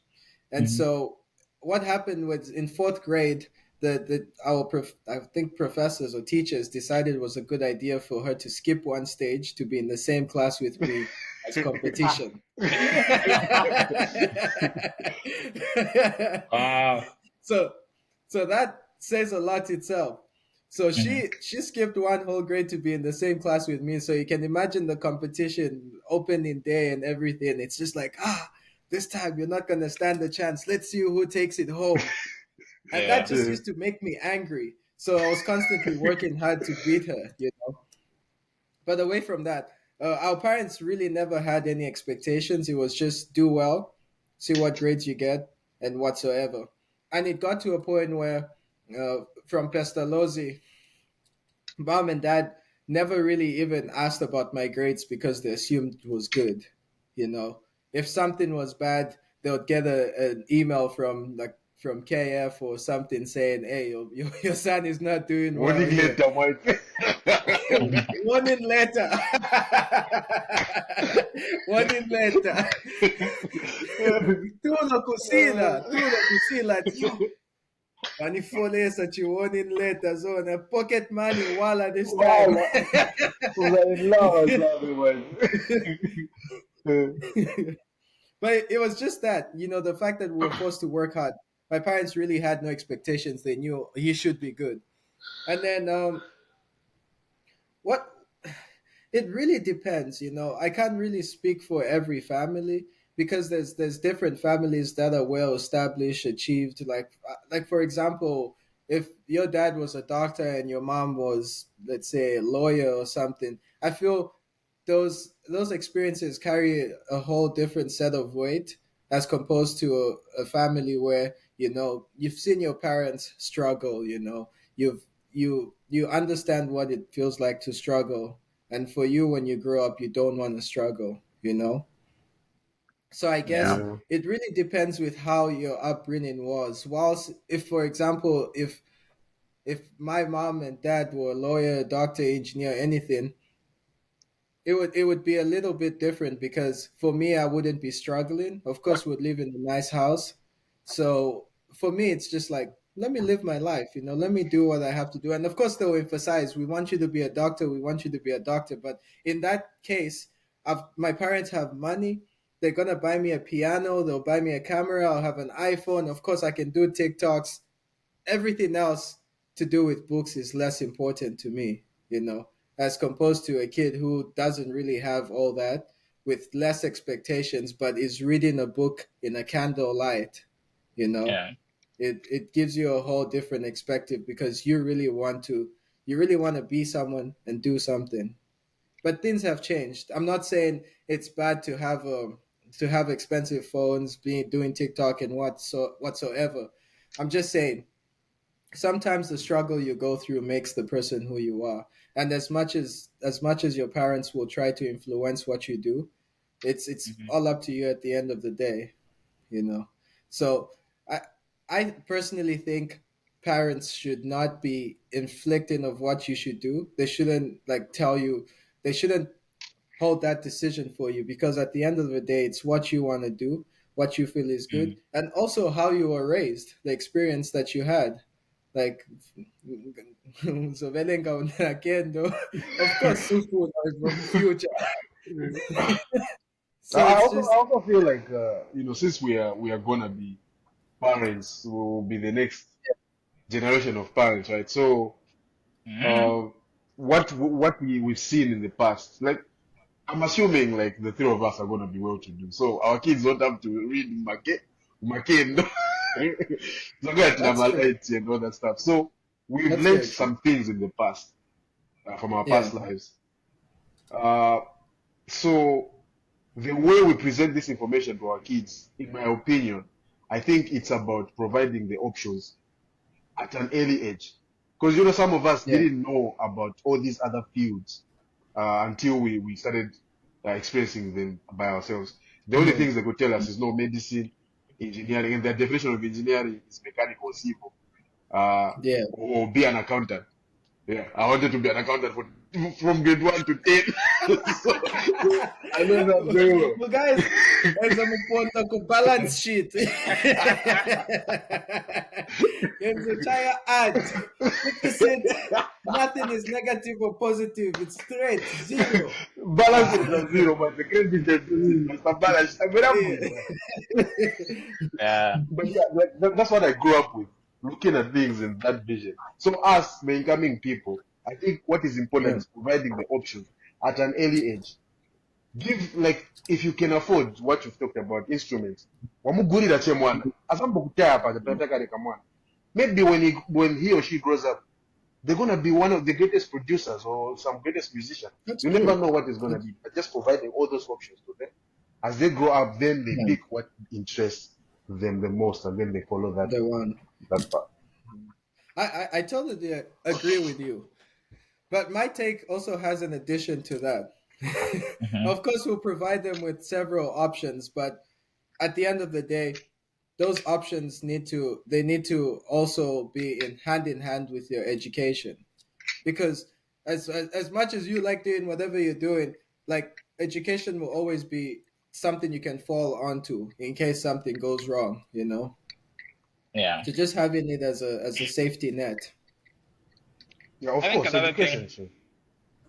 and Hmm. so what happened was in fourth grade, I think professors or teachers decided it was a good idea for her to skip one stage to be in the same class with me as competition. Wow. so so that says a lot itself. So Hmm. she skipped one whole grade to be in the same class with me. So you can imagine the competition, opening day and everything. It's just like this time you're not gonna stand a chance. Let's see who takes it home. And that Yeah. just used to make me angry. So I was constantly working hard to beat her, you know. But away from that, our parents really never had any expectations. It was just do well, see what grades you get, and whatsoever. And it got to a point where, from Pestalozzi, mom and dad never really even asked about my grades because they assumed it was good. You know, if something was bad, they would get an email from KF or something saying, "Hey, your son is not doing well Warning here." letter, Mike. Warning letter. Warning letter. Tu no kusila, yo. Manifolesa warning letter zone pocket money wala this time. Wow, was I in love or something, man? But it was just that, you know, the fact that we were forced to work hard. My parents really had no expectations. They knew he should be good. And then what it really depends, you know. I can't really speak for every family because there's different families that are well established, achieved. Like for example, if your dad was a doctor and your mom was, let's say, a lawyer or something, I feel those experiences carry a whole different set of weight as composed to a family where, you know, you've seen your parents struggle. You know, you understand what it feels like to struggle, and for you, when you grow up, you don't want to struggle, you know? So I guess Yeah. Yeah. it really depends with how your upbringing was. Whilst, if, for example, if my mom and dad were a lawyer, doctor, engineer, anything, it would be a little bit different because for me, I wouldn't be struggling. Of course, we'd live in a nice house. So for me, it's just like, let me live my life, you know, let me do what I have to do. And of course, they'll emphasize, we want you to be a doctor, we want you to be a doctor. But in that case, my parents have money. They're going to buy me a piano, they'll buy me a camera, I'll have an iPhone. Of course, I can do TikToks. Everything else to do with books is less important to me, you know, as composed to a kid who doesn't really have all that, with less expectations, but is reading a book in a candlelight, you know. Yeah. It gives you a whole different perspective because you really want to be someone and do something. But things have changed. I'm not saying it's bad to have expensive phones, being doing TikTok and whatsoever. I'm just saying sometimes the struggle you go through makes the person who you are. And as much as your parents will try to influence what you do, it's Hmm. all up to you at the end of the day, you know. So i I personally think parents should not be inflicting of what you should do. They shouldn't like tell you, they shouldn't hold that decision for you, because at the end of the day, it's what you want to do, what you feel is good, and also how you were raised, the experience that you had. Like, so Velenga Unakendo, of course, Sufu is from future. I So it's also, I just, also feel like since we are gonna be parents, we will be the next generation of parents, right? So Hmm. uh, what we've seen in the past, like I'm assuming like the three of us are gonna be well to do, so our kids don't have to read Makendo, that's true. and all that stuff. So we've That's learned very true. some things in the past from our Yeah. past lives. Uh, so the way we present this information to our kids, in my opinion, I think it's about providing the options at an early age. Because some of us Yeah. didn't know about all these other fields until we started experiencing them by ourselves. The only Mhm. things they could tell us is no medicine, engineering, and their definition of engineering is mechanical, civil, Yeah. or be an accountant. Yeah, I wanted to be an accountant from grade 1 to 10. So I know that very well. Well, guys, as I'm upon the balance sheet, there's a tire add 50 cent. Nothing is negative or positive. It's straight zero. Balance Ah. is a zero, but the credit deficit Mm. must have balance. I'm very happy with that. Yeah. But yeah, that's what I grew up with, looking at things in that vision. So us, the incoming people, I think what is important Yeah. is providing the options at an early age. give, like, if you can afford what you've talked about, instruments. Wamugulira che mwana. Asambo kutapa the mwana. Maybe when he or she grows up, they're gonna be one of the greatest producers or some greatest musician. That's You true. never know what is gonna be. But just providing all those options to them. As they grow up, then they pick what interests them the most, and then they follow that The one. that path. I totally agree with you. But my take also has an addition to that. Mhm. Of course, we'll provide them with several options, but at the end of the day, those options need to also be in hand with your education. Because as much as you like doing whatever you're doing, like education will always be something you can fall onto in case something goes wrong. Yeah. So just having it as a safety net. Yeah, of I think course, another thing, education. Sure.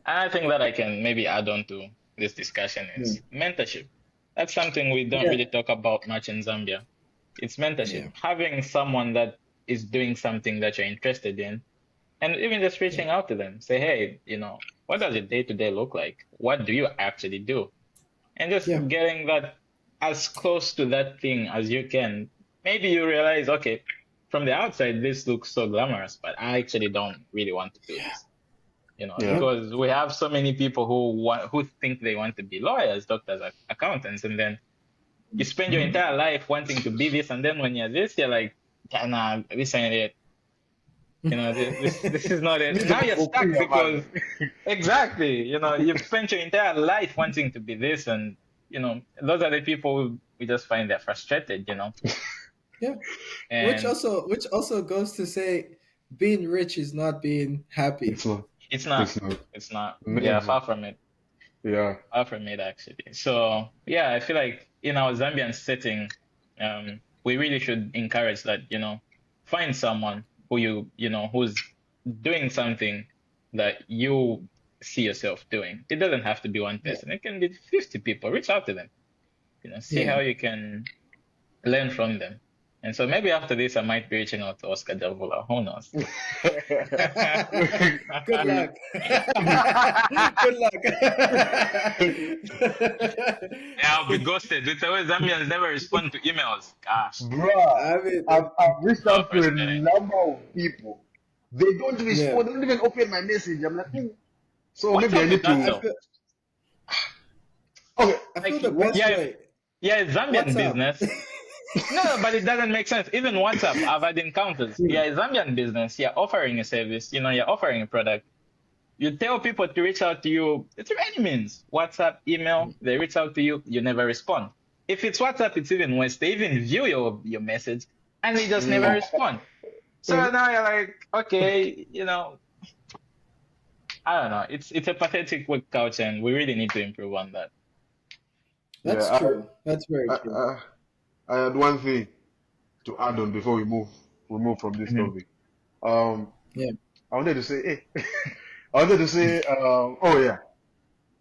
I think that I can maybe add on to this discussion Hmm. is mentorship. That's something we don't Yeah. really talk about much in Zambia. It's mentorship. Yeah. Having someone that is doing something that you're interested in, and even just Yeah. reaching out to them, say, hey, what does your day to day look like? What do you actually do? And just Yeah. getting that as close to that thing as you can. Maybe you realize, okay, from the outside, this looks so glamorous, but I actually don't really want to do this. Yeah. Yep. Because we have so many people who think they want to be lawyers, doctors, accountants, and then you spend your entire life wanting to be this, and then when you're this, you're like, "Yeah, nah, this ain't it. This is not it." Need to Now you're stuck fulfill, because man. exactly, you've spent your entire life wanting to be this, and those are the people we just find they're frustrated. Yeah. And Which also goes to say being rich is not being happy. It's not. it's not, It's not. it's not, yeah, Never. far from it. Yeah. Far from it, actually. So yeah, I feel like in our Zambian setting, we really should encourage that, find someone who who's doing something that you see yourself doing. It doesn't have to be one Yeah. person. It can be 50 people. Reach out to them, see Yeah. how you can learn from them. And so maybe after this, I might be reaching out to Oscar Javula. Who knows? Good luck. Good luck. Yeah, I'll be ghosted. It's always Zambians never respond to emails. Gosh, Bruh, I mean, I've reached so out to a frustrating. number of people. They don't yeah. respond. They don't even open my message. I'm like, so What's maybe I up with need that I to. though? feel Okay, I feel Like, the what? best yeah, way. yeah, it's What's Zambian up? business. No, but it doesn't make sense. Even WhatsApp, I've had encounters. Yeah, it's Zambian business. You're offering a service. You're offering a product. You tell people to reach out to you through any means. WhatsApp, email. They reach out to you. You never respond. If it's WhatsApp, it's even worse. They even view your message and they just never respond. So now you're like, okay, I don't know. It's a pathetic work culture, and we really need to improve on that. That's Yeah, true. That's very I, true. I, I had one thing to add on before we move from this Mhm. topic. Um, Yeah. I wanted to say, hey, I wanted to say, oh yeah,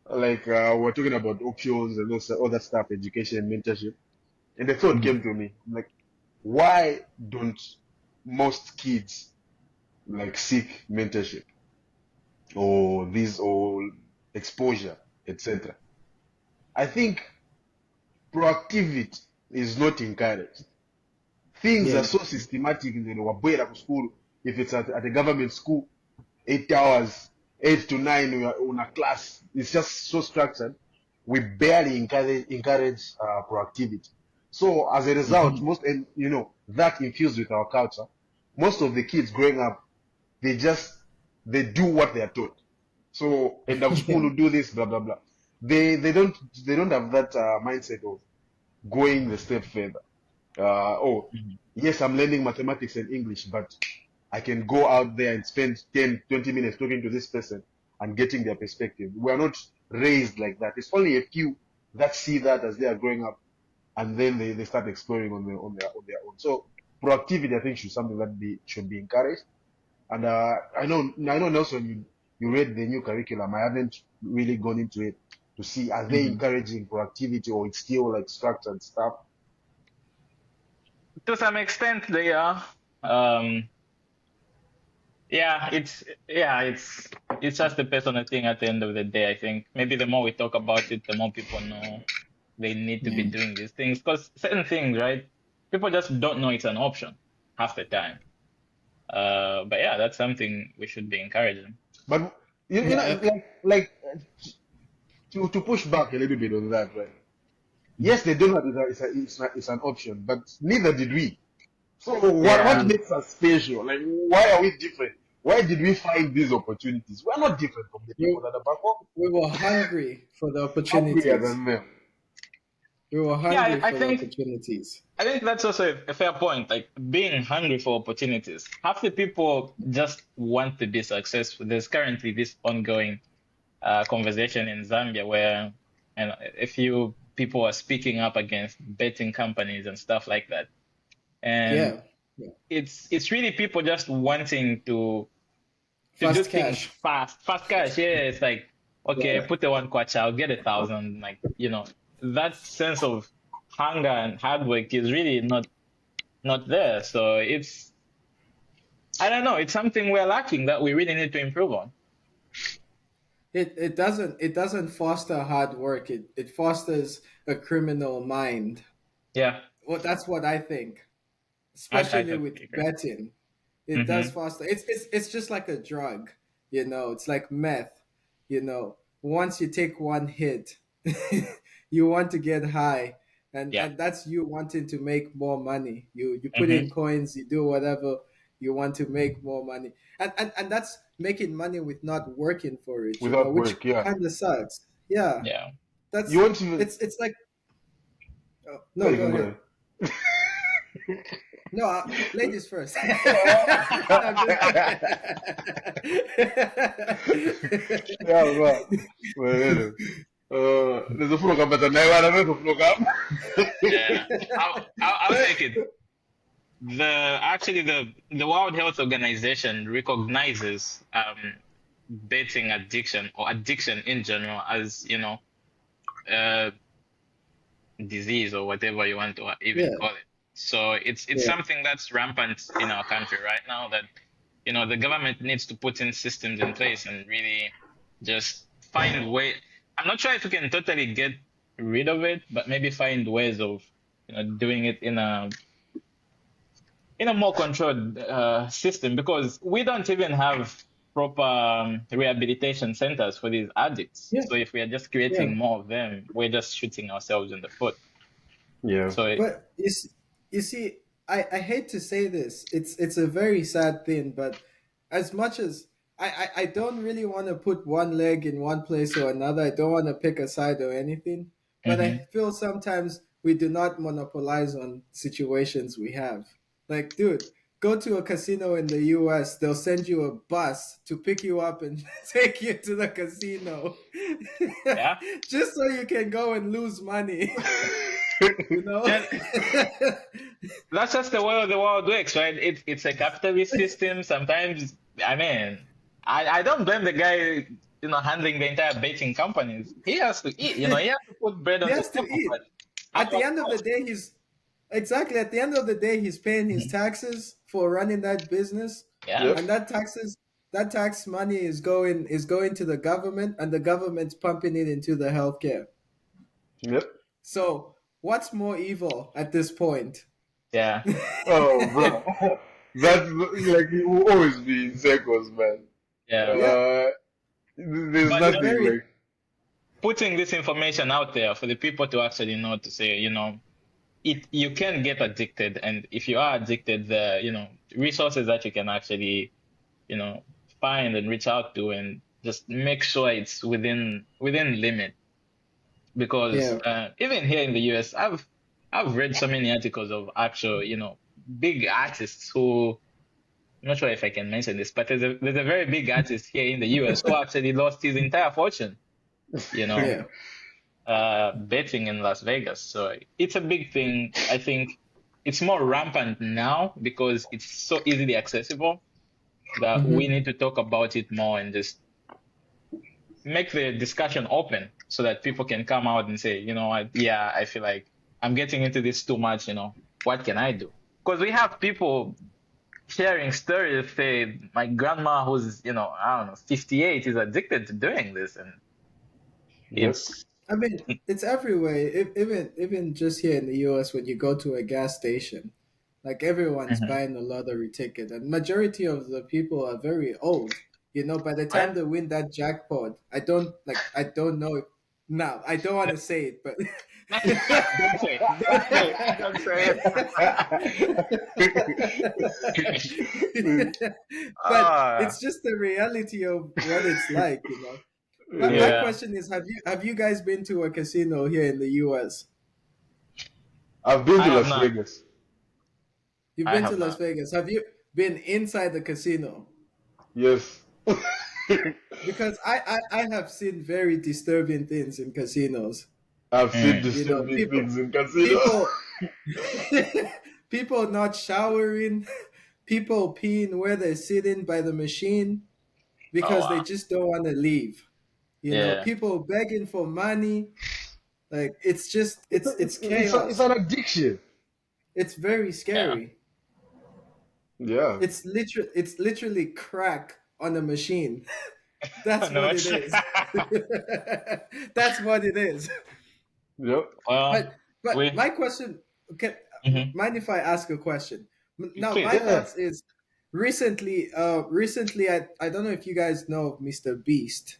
like we're talking about options and all that stuff, education, mentorship, and the thought Mhm. came to me, I'm like, why don't most kids like seek mentorship or exposure, etc.? I think proactivity is not encouraged. Things are Yeah. so systematic in the Wabwera school. If it's at a government school, 8 hours, 8 to 9 we are on a class. It's just so structured. We barely encourage proactivity. So as a result, Hmm. that infused with our culture, most of the kids growing up, they do what they are taught. So end of school, Yeah. will do this, blah blah blah. They don't have that mindset of going the step further. Oh, Mhm. yes, I'm learning mathematics and English, but I can go out there and spend 10, 20 minutes talking to this person and getting their perspective. We are not raised like that. It's only a few that see that as they are growing up, and then they start exploring on their own. So proactivity, I think, should be encouraged. And I know Nelson, you read the new curriculum. I haven't really gone into it to see are they Mhm. encouraging proactivity or it's still like structured stuff. To some extent, they are. Um, yeah, it's it's just a personal thing at the end of the day. I think maybe the more we talk about it, the more people know they need to be Yeah. doing these things. Because certain things, right? People just don't know it's an option half the time. But yeah, that's something we should be encouraging. But you know, Yeah. to push back a little bit on that, right? Mhm. Yes, they don't have it's an option, but neither did we. So what Yeah, makes us special? Like, why are we different? Why did we find these opportunities? We're not different from the people We, that are back home. we were hungry for the Hungrier opportunities. than them. We were yeah. hungry I for the think opportunities. I think that's also a fair point. Like being hungry for opportunities. Half the people just want to be successful. There's currently this ongoing conversation in Zambia where and a few people are speaking up against betting companies and stuff like that. And Yeah. Yeah. it's really people just wanting to do Fast things cash. fast, fast cash. Yeah, it's like okay, Yeah. put the one kwacha, I'll get 1,000. Like that sense of hunger and hard work is really not there. So it's I don't know, it's something we're lacking that we really need to improve on. It doesn't foster hard work. It fosters a criminal mind. Yeah, Well, that's what I think, I especially totally with agree. betting. It does Mm-hmm. foster. It's just like a drug. It's like meth. Once you take one hit, you want to get high, and Yeah. and that's you wanting to make more money. You put Mm-hmm. in coins, you do whatever you want to make more money, and that's making money with not working for it. Without Which work, yeah. kind of sucks. Yeah, Yeah. You that's won't even. it's like, oh, No, no, you go can go ahead. ahead. No, ladies first. I'm just Yeah, well, well, there's a full up, but I never full up. Yeah. I'll take it. The World Health Organization recognizes betting addiction or addiction in general as, uh disease or whatever you want to even Yeah, call it. So it's yeah, something that's rampant in our country right now that, the government needs to put in systems in place and really just find way. I'm not sure if we can totally get rid of it, but maybe find ways of, doing it in a more controlled system because we don't even have proper rehabilitation centers for these addicts. yeah, So if we are just yeah. creating more of them, we're just shooting ourselves in the foot. Yeah. So But you see, I hate to say this. It's a very sad thing, but as much as I don't really want to put one leg in one place or another, I don't want to pick a side or anything. But I mhm. feel sometimes we do not monopolize on situations we have. Like, dude, go to a casino in the US, they'll send you a bus to pick you up and take you to the casino. Yeah, Just so you can go and lose money. you know and that's just the way the world works, right? It's a capitalist system. Sometimes, I mean, I don't blame the guy, handling the entire betting companies. He has to eat, he has to put bread he on the has to table, eat. but at At the what end of the cost? day, at the end of the day he's paying his Mhm. taxes for running that business, Yeah, Yep. and that tax money is going to the government, and the government's pumping it into the healthcare. Yep. So what's more evil at this point? yeah, Oh, bro. That's like it will always be in circles, man. yeah. Yeah, Uh, there's But it's nothing very like. putting this information out there for the people to actually know to say, you can get addicted, and if you are addicted, the resources that you can actually you know find and reach out to, and just make sure it's within limit. Because yeah. even here in the US, I've read so many articles of actual big artists who I'm not sure if I can mention this, but there's a very big artist here in the US who actually lost his entire fortune, you know, Yeah. betting in Las Vegas. So it's a big thing. I think it's more rampant now because it's so easily accessible that we Hmm. need to talk about it more and just make the discussion open so that people can come out and say, you know what, yeah, I feel like I'm getting into this too much, what can I do? Because we have people sharing stories. Say my grandma, who's I don't know, 58, is addicted to doing this, and Yep. it's I mean, it's everywhere. Even just here in the US, when you go to a gas station, like everyone's Mhm. buying a lottery ticket, and majority of the people are very old. By the time Right? they win that jackpot, I don't know. Now, I don't want to say it, but Don't say it. Don't say it. Don't say it. but Ah, it's just the reality of what it's like. My Yeah. yeah. question is, have you guys been to a casino here in the US? I've been I to have Las not. Vegas. You've I been to have Las not. Vegas. Have you been inside the casino? Yes. Because I have seen very disturbing things in casinos. I've seen Mm. disturbing People things in casinos. people people not showering, people peeing where they're sitting by the machine Oh because they wow. just don't want to leave. Yeah. People begging for money. Like it's just it's It's chaos. an addiction. It's very Yeah. scary. Yeah. It's literally crack on a machine. That's No, what it is. That's what it is. Yep. well, But we. my question, can Mhm. mind if I ask a question? Now my Please. Yeah. thoughts is recently I don't know if you guys know of Mr. Beast.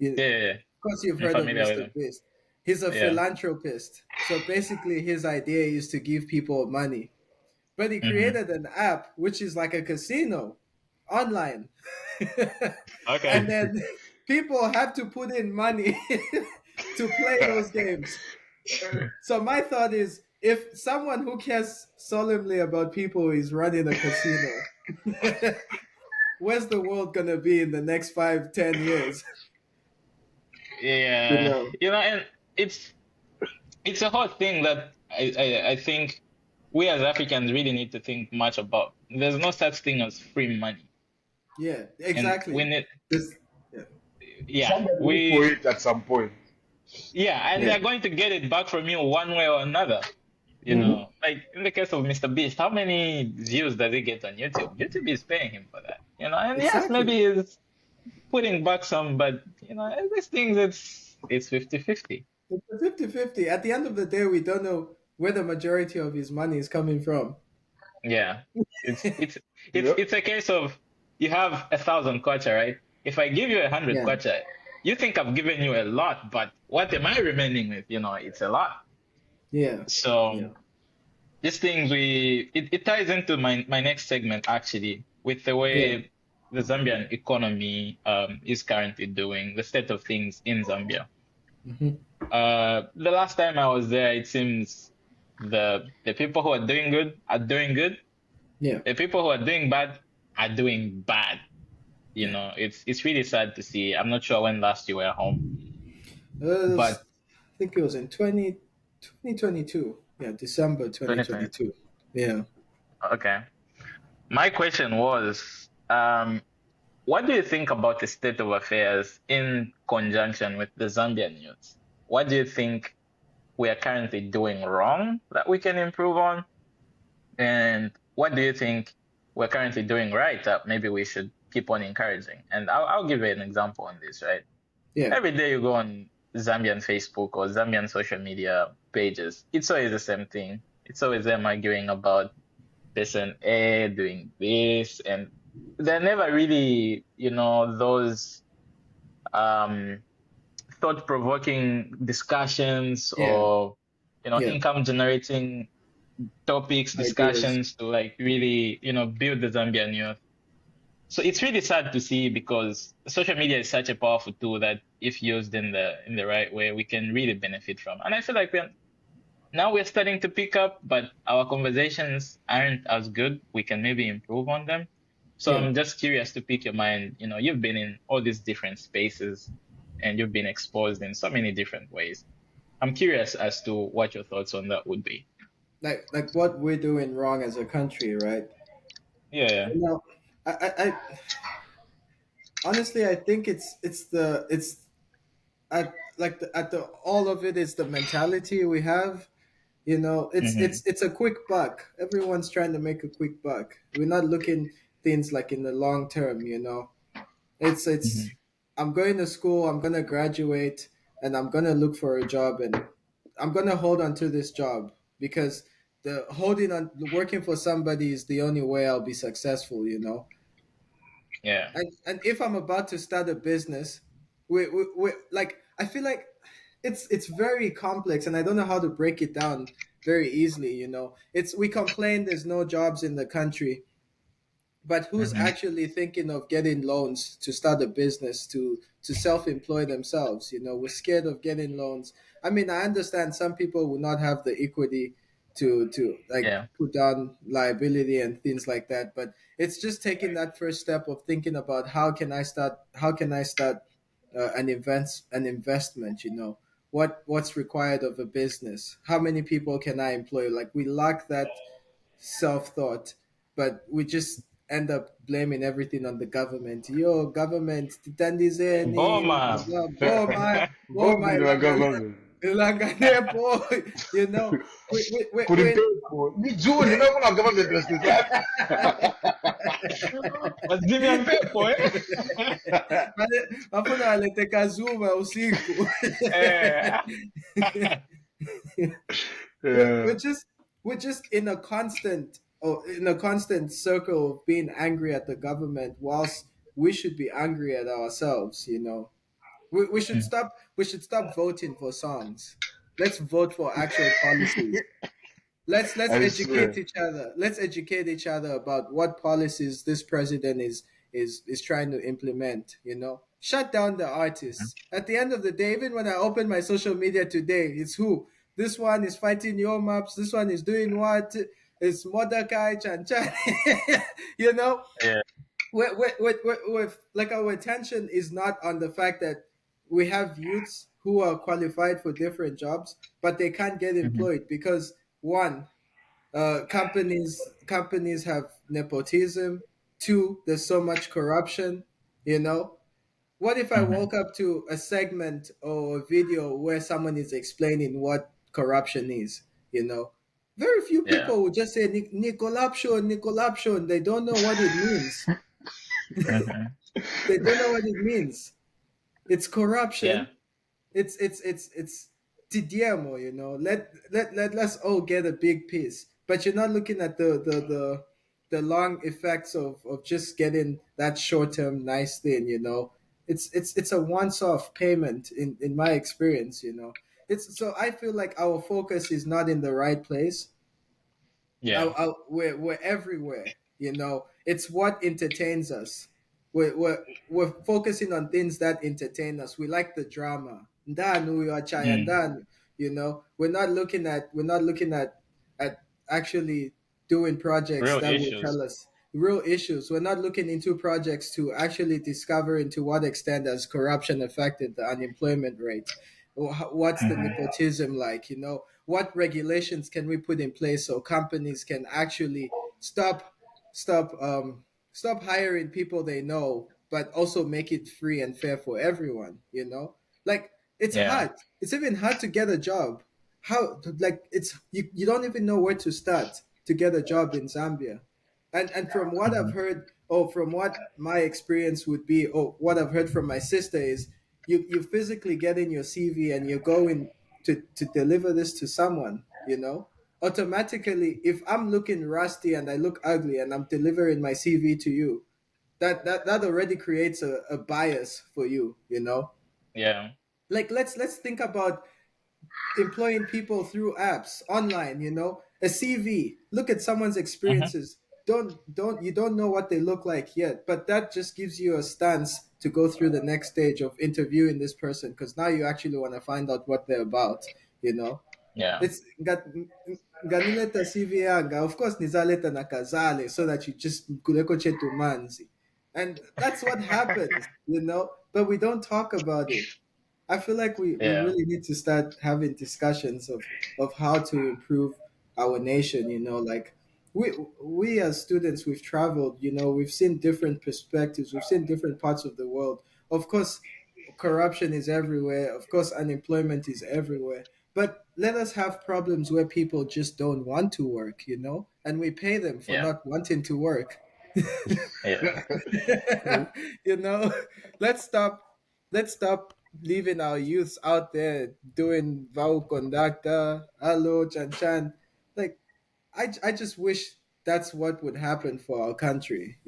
Yeah, Of yeah, yeah. course you've I'm heard of familiar with Mr. him. Beast. He's a Yeah. philanthropist. So basically his idea is to give people money. But he Hmm. created an app which is like a casino online. Okay. And then people have to put in money to play those games. So my thought is, if someone who cares solemnly about people is running a casino, where's the world gonna be in the next 5, 10 years? You Yeah. know? And it's it's a hard thing that I think we as Africans really need to think much about. There's no such thing as free money, Yeah, and we exactly. need, This, yeah, yeah, Somebody look for we, it at some point. yeah, and yeah, they're going to get it back from you one way or another. Hmm. Like in the case of Mr. Beast, how many views does he get on YouTube? YouTube is paying him for that, and yes, exactly. maybe he's putting back some, but these things, it's 50-50. It's a 50-50. At the end of the day, we don't know where the majority of his money is coming from. Yeah, it's it's it's Yep. it's a case of you have 1,000 kwacha, right? If I give you 100 Yeah, kwacha, you think I've given you a lot, but what am I remaining with? It's a lot. yeah, So yeah, these things, it ties into my next segment actually, with the yeah. way the Zambian economy is currently doing, the state of things in Zambia. Hmm. The last time I was there, it seems the people who are doing good are doing good. Yeah, The people who are doing bad are doing bad. yeah. It's really sad to see. I'm not sure when last you were home, but I think it was in 2022. Yeah, December 2020. 2022. Yeah. Okay. My question was, what do you think about the state of affairs in conjunction with the Zambian youth? What do you think we are currently doing wrong that we can improve on? And what do you think we're currently doing right that maybe we should keep on encouraging? And I'll give you an example on this, right? Yeah. Every day you go on Zambian Facebook or Zambian social media pages, it's always the same thing. It's always them arguing about person A doing this, and they're never really, those um, thought-provoking discussions Yeah. or, Yeah. income-generating topics, Ideas. discussions to like really, build the Zambian youth. So it's really sad to see because social media is such a powerful tool that if used in the right way, we can really benefit from. And I feel like we're starting to pick up, but our conversations aren't as good. We can maybe improve on them. So Yeah. I'm just curious to pick your mind. You've been in all these different spaces and you've been exposed in so many different ways. I'm curious as to what your thoughts on that would be. Like what we're doing wrong as a country, right? Yeah. You know, I honestly I think it's at the all of it is the mentality we have. You know, Mm-hmm. it's a quick buck. Everyone's trying to make a quick buck. We're not looking things like in the long term, you know. It's Mm-hmm. I'm going to school, I'm gonna graduate, and I'm gonna look for a job, and I'm gonna hold on to this job because the holding on working for somebody is the only way I'll be successful, you know. Yeah. And if I'm about to start a business, we like I feel like it's very complex, and I don't know how to break it down very easily, you know. It's we complain there's no jobs in the country, but who's Mm-hmm. actually thinking of getting loans to start a business, to self-employ themselves? You know, we're scared of getting loans. I mean, I understand some people will not have the equity to like Yeah. put down liability and things like that, but it's just taking that first step of thinking about how can I start an investment, you know. What's required of a business, how many people can I employ? Like, we lack that self thought, but we just end up blaming everything on the government. Yo, government, titandizeni, Boma. boma, Bombing the government. ilangane po, you know, Couldn't pay for me. June, you know what government was this like? But Zambian people, Wafuna walete Kazuma usiku. eh? we're, Yeah. we're just we're just in a constant circle of being angry at the government, whilst we should be angry at ourselves, you know. We should stop voting for songs. Let's vote for actual policies. Let's I educate swear. each other. Let's educate each other about what policies this president is trying to implement, you know. Shut down the artists. At the end of the day, even when I open my social media today, it's who? This one is fighting your maps, this one is doing what? It's Mordecai Chan Chan. You know, Yeah. like our attention is not on the fact that we have youths who are qualified for different jobs, but they can't get Mm-hmm. employed because, one, companies have nepotism. Two, there's so much corruption. You know, what if I Mm-hmm. woke up to a segment or a video where someone is explaining what corruption is? You know, very few Yeah. people would just say Nicolaption, Nicolaption. They don't know what it means. Mm-hmm. They don't know what it means. It's Yeah. corruption. It's Tidiamo, you know. Let's all get a big piece. But you're not looking at the long effects of just getting that short term nice thing, you know. It's a once off payment in my experience, you know. It's so I feel like our focus is not in the right place. Yeah. We're everywhere, you know. It's what entertains us. We're focusing on things that entertain us. We like the drama. Ndanu ya chaya Mm. ndanu, you know. We're not looking at actually doing projects Real that will issues. tell us real issues. We're not looking into projects to actually discover into what extent has corruption affected the unemployment rate. What's the Mm-hmm. nepotism like? You know, what regulations can we put in place so companies can actually stop stop hiring people they know, but also make it free and fair for everyone? You know, like, it's Yeah. hard. It's even hard to get a job. How, like, you don't even know where to start to get a job in Zambia. And from what I've Mm-hmm. heard, or from what my experience would be, or what I've heard from my sister, is you physically get in your CV and you're going to deliver this to someone, you know. Automatically, if I'm looking rusty and I look ugly and I'm delivering my CV to you, that already creates a bias for you, you know. Yeah. Like, let's think about employing people through apps online, you know. A CV, look at someone's Mm-hmm. experiences. Don't You don't know what they look like yet, but that just gives you a stance to go through the next stage of interviewing this person, because now you actually want to find out what they're about, you know. Yeah. It's got ganileta CV yanga. Of course nizaleta nakazale so that you just kuleko chetu manzi. And that's what happens, you know, but we don't talk about it. I feel like we Yeah. really need to start having discussions of how to improve our nation, you know. Like, we as students, we've traveled, you know, we've seen different perspectives, we've seen different parts of the world. Of course, corruption is everywhere. Of course, unemployment is everywhere. But let us have problems where people just don't want to work, and we pay them for Yeah. not wanting to work. Yeah. you know, let's stop. Let's stop leaving our youths out there doing vow conductor, hello, chan chan. Like, I just wish that's what would happen for our country.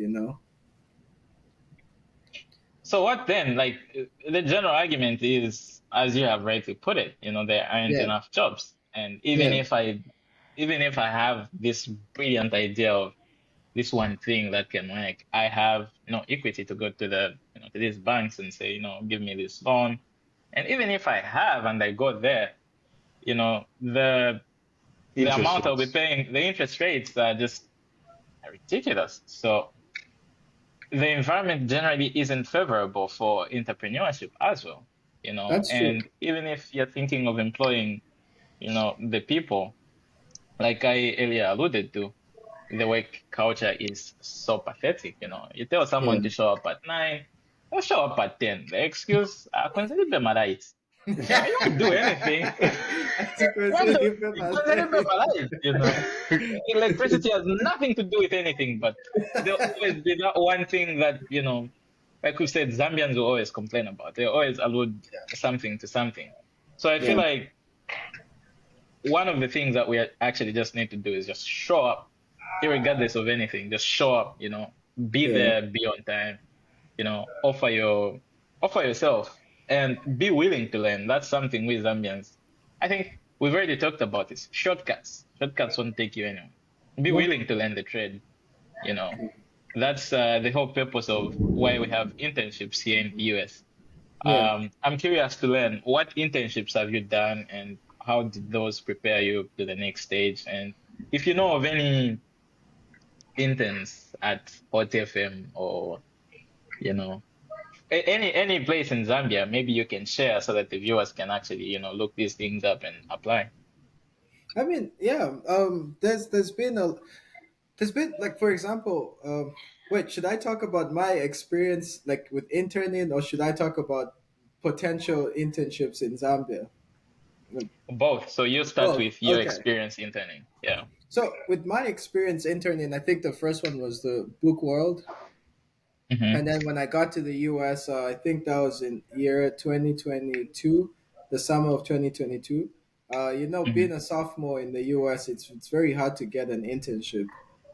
So what then? Like the general argument is, as you have rightly put it, there aren't Yeah, enough jobs. And yeah, even if I have this brilliant idea of this one thing that can work, I have equity to go to to these banks and say, give me this loan. And even if I have and I go there, the Interest amount I'll be rates. paying, the interest rates are just ridiculous. So the environment generally isn't favorable for entrepreneurship as well, that's true. and even if you're thinking of employing, the people, like I earlier alluded to, the work culture is so pathetic. You tell Yeah. someone to show up at 9, they'll show up at 10. The excuse, consider them right. You don't do anything. I took What consider the, different consider them as alive. Electricity has nothing to do with anything, but there'll always be that one thing that, like we said, Zambians will always complain about. They always allude something to something. So I feel Yeah, like one of the things that we actually just need to do is just show up, regardless of anything. Just show up, be yeah, there, be on time, offer yourself and be willing to learn. That's something we Zambians, I think we've already talked about this. Shortcuts won't take you anywhere. Be nope, willing to learn the trade, you know. That's the whole purpose of why we have internships here in the US. yeah. I'm curious to learn, what internships have you done and how did those prepare you to the next stage? And if you know of any interns at Hot FM or, you know, any place in Zambia, maybe you can share so that the viewers can actually, look these things up and apply. I mean, yeah. There's been like, for example, wait, should I talk about my experience like with interning, or should I talk about potential internships in Zambia? Both. So you start Both. with your Okay. experience interning. Yeah. So with my experience interning, I think the first one was the book world. And Mm-hmm. then when I got to the US, I think that was in year 2022, the summer of 2022. Mm-hmm. Being a sophomore in the US, it's very hard to get an internship.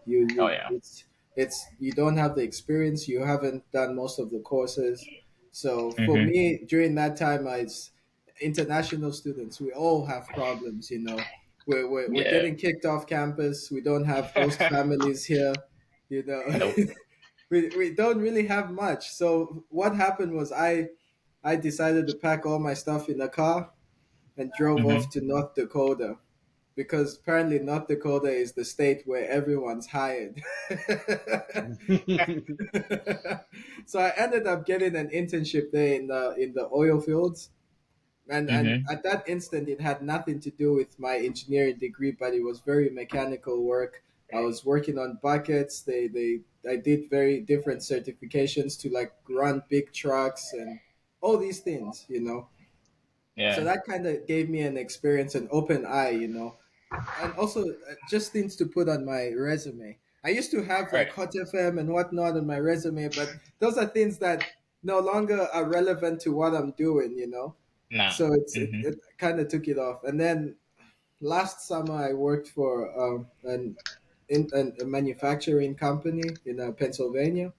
You Oh you yeah. it's you don't have the experience. You haven't done most of the courses. So for Mm-hmm. me, during that time, international students, we all have problems. We're Yeah. getting kicked off campus. We don't have host families here. You know. Nope. we don't really have much. So what happened was I decided to pack all my stuff in a car and drove off Mm-hmm. to North Dakota, because apparently North Dakota is the state where everyone's hired. So I ended up getting an internship there in the oil fields. And Mm-hmm. at that instant, it had nothing to do with my engineering degree, but it was very mechanical work. I was working on buckets. I did very different certifications to like run big trucks and all these things. So Yeah. that kind of gave me an experience, an open eye. And also just things to put on my resume. I used to have Right. like Hot FM and whatnot on my resume, but those are things that no longer are relevant to what I'm doing. Nah. So Mm-hmm. it kind of took it off. And then last summer I worked for a manufacturing company in Pennsylvania.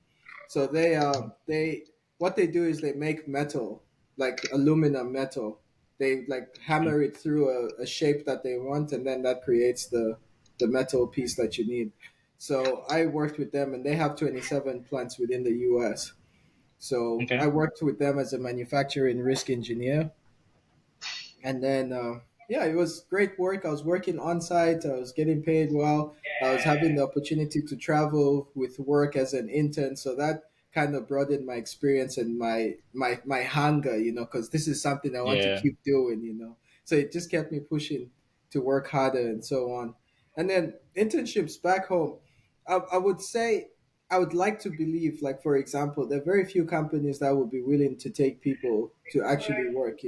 So they what they do is they make metal, like aluminum metal. They like hammer it through a shape that they want, and then that creates the metal piece that you need. So I worked with them, and they have 27 plants within the U.S. So I Okay. worked with them as a manufacturing risk engineer, and then yeah, it was great work. I was working on site. I was getting paid well. I was having the opportunity to travel with work as an intern, so that kind of broadened my experience and my hunger, because this is something I want to Yeah. keep doing. So it just kept me pushing to work harder and so on. And then internships back home, I would say, I would like to believe, like, for example, there are very few companies that would be willing to take people to actually work.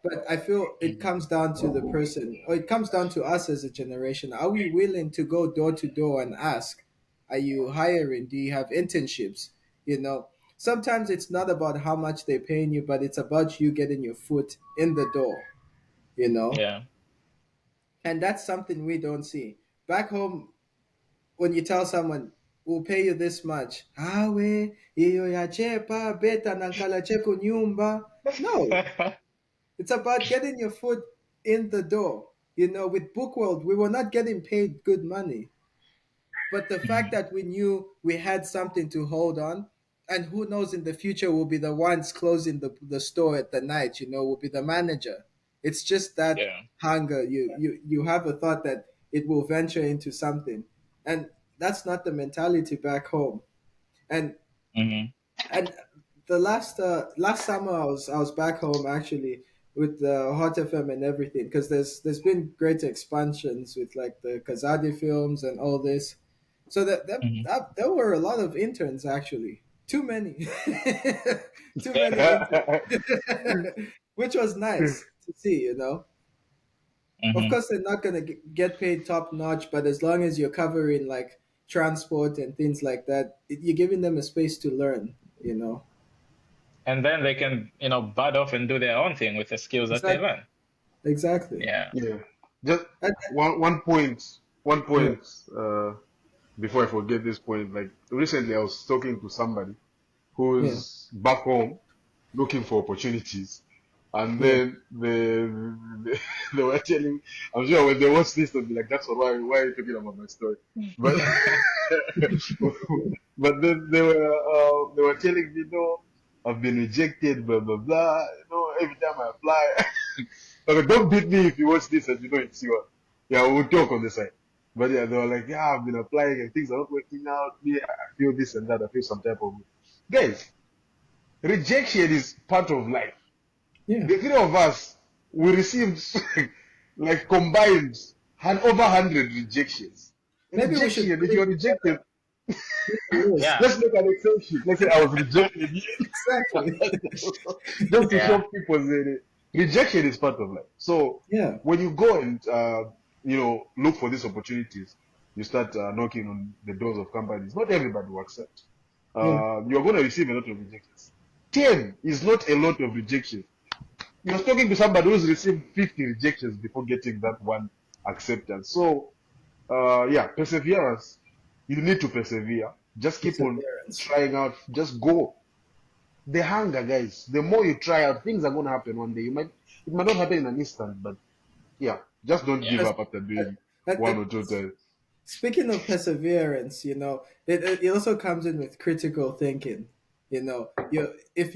But I feel it comes down to the person, or it comes down to us as a generation. Are we willing to go door to door and ask, are you hiring? Do you have internships? You know, sometimes it's not about how much they're paying you, but it's about you getting your foot in the door, you know? Yeah. And that's something we don't see. Back home, when you tell someone, we'll pay you this much, awe, iyo ya chepa, beta nankala cheko nyumba. No, it's about getting your foot in the door. You know, with Bookworld, we were not getting paid good money. But the fact Mhm. that we knew we had something to hold on, and who knows in the future we'll be the ones closing the store at the night, you know, we'll be the manager. It's just that Yeah. hunger. You have a thought that it will venture into something. And that's not the mentality back home. And Hmm. and the last summer I was back home actually with the Hot FM and everything because there's been great expansions with like the Kazadi films and all this, so Hmm. there were a lot of interns actually, too many, too many interns, which was nice to see. You know, of Hmm. course they're not gonna get paid top notch, but as long as you're covering like transport and things like that, you're giving them a space to learn. You know. And then they can, bud off and do their own thing with the skills that they Exactly. learn. Exactly. Yeah. Yeah. Just And, one point. One yeah. point. Before I forget this point, like recently I was talking to somebody Yeah. who's back home looking for opportunities, and Yeah. then they were telling. I'm sure when they watch this, they'll be like, "That's why are you talking about my story?" But but then they were telling me, "No, I've been rejected, blah blah blah. Every time I apply." Okay, don't beat me if you watch this and you know it's you. Yeah, we'll talk on the side. But yeah, they were like, "Yeah, I've been applying and things are not working out. Me, I feel this and that. I feel some type of way." Guys, rejection is part of life. Yeah. The three of us, we received like combined over 100 rejections. Maybe we should Rejection, put if it you're together. rejected, Make a list. Yeah. let's make an Excel sheet. Let's say I was rejected. Exactly. Just to Yeah. show people that rejection is part of life. So Yeah. when you go and look for these opportunities, you start knocking on the doors of companies. Not everybody will accept. Yeah. You're going to receive a lot of rejections. 10 is not a lot of rejections. You're talking to somebody who's received 50 rejections before getting that one acceptance. So yeah, perseverance. You need to persevere. Just keep on Perseverance. trying out. Just go. The hunger, guys. The more you try out, things are gonna happen one day. It might not happen in an instant, but yeah, just don't Yeah. give Pers- up after uh, doing uh, one uh, or two times. Speaking of perseverance, you know, it also comes in with critical thinking. You know, if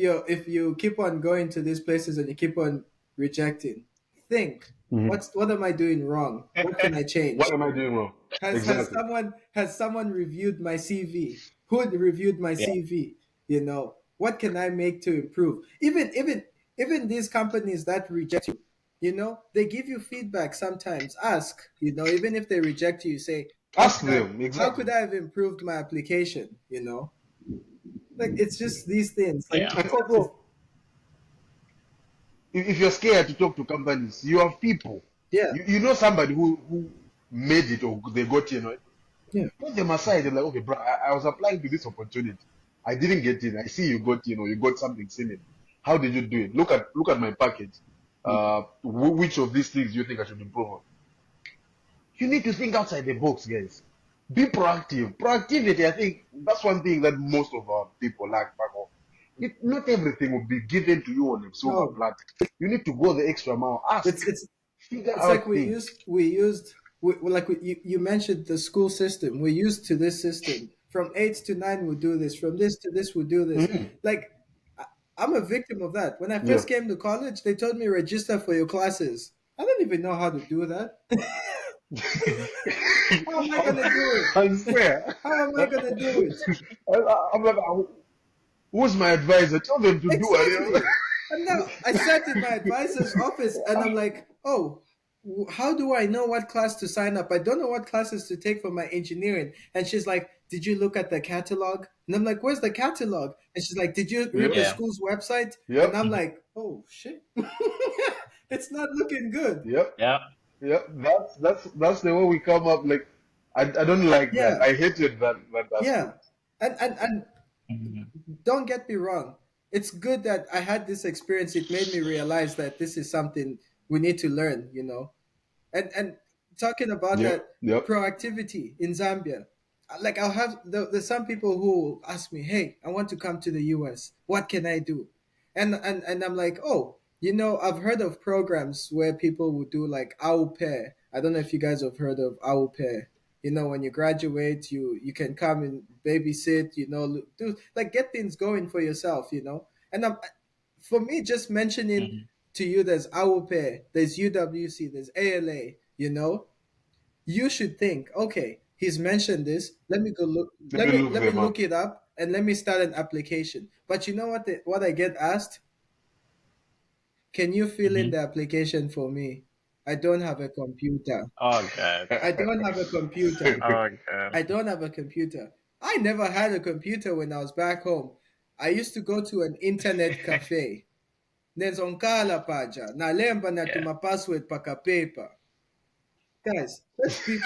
you keep on going to these places and you keep on rejecting, think, Mhm. what am I doing wrong? What can I change? What am I doing wrong? Has Exactly. someone reviewed my CV? Who reviewed my Yeah. CV? You know, what can I make to improve? Even these companies that reject you, you know, they give you feedback sometimes. Ask, you know, even if they reject you, say, Ask them how exactly. could I have improved my application? You know, like it's just these things. Like Yeah. And also, if you're scared to talk to companies, you have people. yeah, You know somebody who made it or they got in, right? yeah, Put them aside. They're like, okay, bro, I was applying to this opportunity. I didn't get in. I see you got in or you got something similar. How did you do it? Look at my package. Which of these things do you think I should improve on? You need to think outside the box, guys. Be proactive. Proactivity, I think that's one thing that most of our people lack back home. Not everything will be given to you on a silver no, platter. You need to go the extra mile. Ask. it's Figure it's like out things. you mentioned the school system. We're used to this system. From 8 to 9, we'll do this. From this to this, we'll do this. Mhm. Like, I'm a victim of that. When I Yeah. first came to college, they told me register for your classes. I don't even know how to do that. How am I gonna do it? I swear. How am I gonna do it? I'm like, who's my advisor? Tell them to do it. Exactly. And now I sat in my advisor's office and I'm like, oh, how do I know what class to sign up? I don't know what classes to take for my engineering. And she's like, did you look at the catalog? And I'm like, where's the catalog? And she's like, did you read Yep. the Yeah. school's website? And Yep. I'm like, oh, shit. It's not looking good. Yep. Yeah. Yep. That's the way we come up. Like, I don't like that. Yeah, I hated that yeah. aspect. And Mhm. don't get me wrong. It's good that I had this experience. It made me realize that this is something we need to learn, and talking about Yep. that Yep. proactivity in Zambia, like I'll have there's some people who ask me, "Hey, I want to come to the US. What can I do?" And I'm like, "Oh, I've heard of programs where people would do like au pair. I don't know if you guys have heard of au pair. When you graduate, you can come and babysit. Do like get things going for yourself. And for me, just mentioning Mhm. to you, there's AWPE, there's UWC, there's ALA, you should think, okay, he's mentioned this. Let me go look. Let Let me me look let me them look up. it up and let me start an application. But you know what I get asked? Can you fill in Mhm. the application for me? I don't have a computer. Oh God. I don't have a computer. Oh God. I don't have a computer. I never had a computer when I was back home. I used to go to an internet cafe. Nezonkala paja. Nalemba na Yeah. tuma password paka paper. Guys, let's be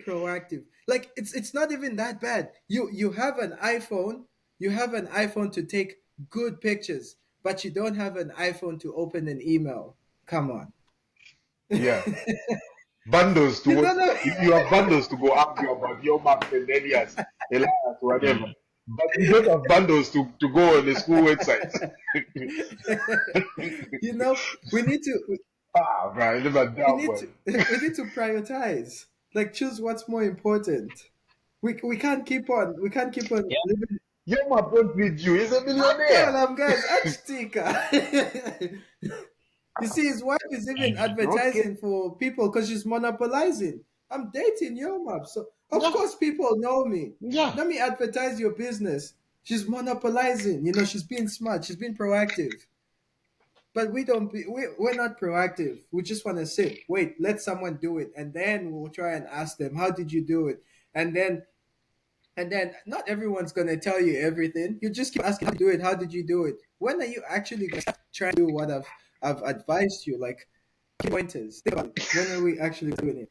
proactive. Like it's not even that bad. You have an iPhone, to take good pictures, but you don't have an iPhone to open an email. Come on. Yeah. Bundles to You what don't know. you have bundles to go argue about your maps and Elias, Elias, whatever. Mm. But you don't have bundles to go on the school websites. you know, we need to Ah, right, never we that need to one. we need to prioritize. Like choose what's more important. We can't keep on Yeah. living. Your map don't feed you. He's a Girl, millionaire. I'm guys, Achtika. You see, his wife is even Mhm. Okay. advertising for people because she's monopolizing. I'm dating your map, so of Yeah. course people know me. Yeah. Let me advertise your business. She's monopolizing. She's being smart. She's being proactive. But we're not proactive. We just want to sit, wait, let someone do it, and then we'll try and ask them, how did you do it? And then not everyone's gonna tell you everything. You just keep asking, how did you do it? How did you do it? When are you actually gonna start trying to do what I've advised you? Like pointers. Think about it. When are we actually doing it?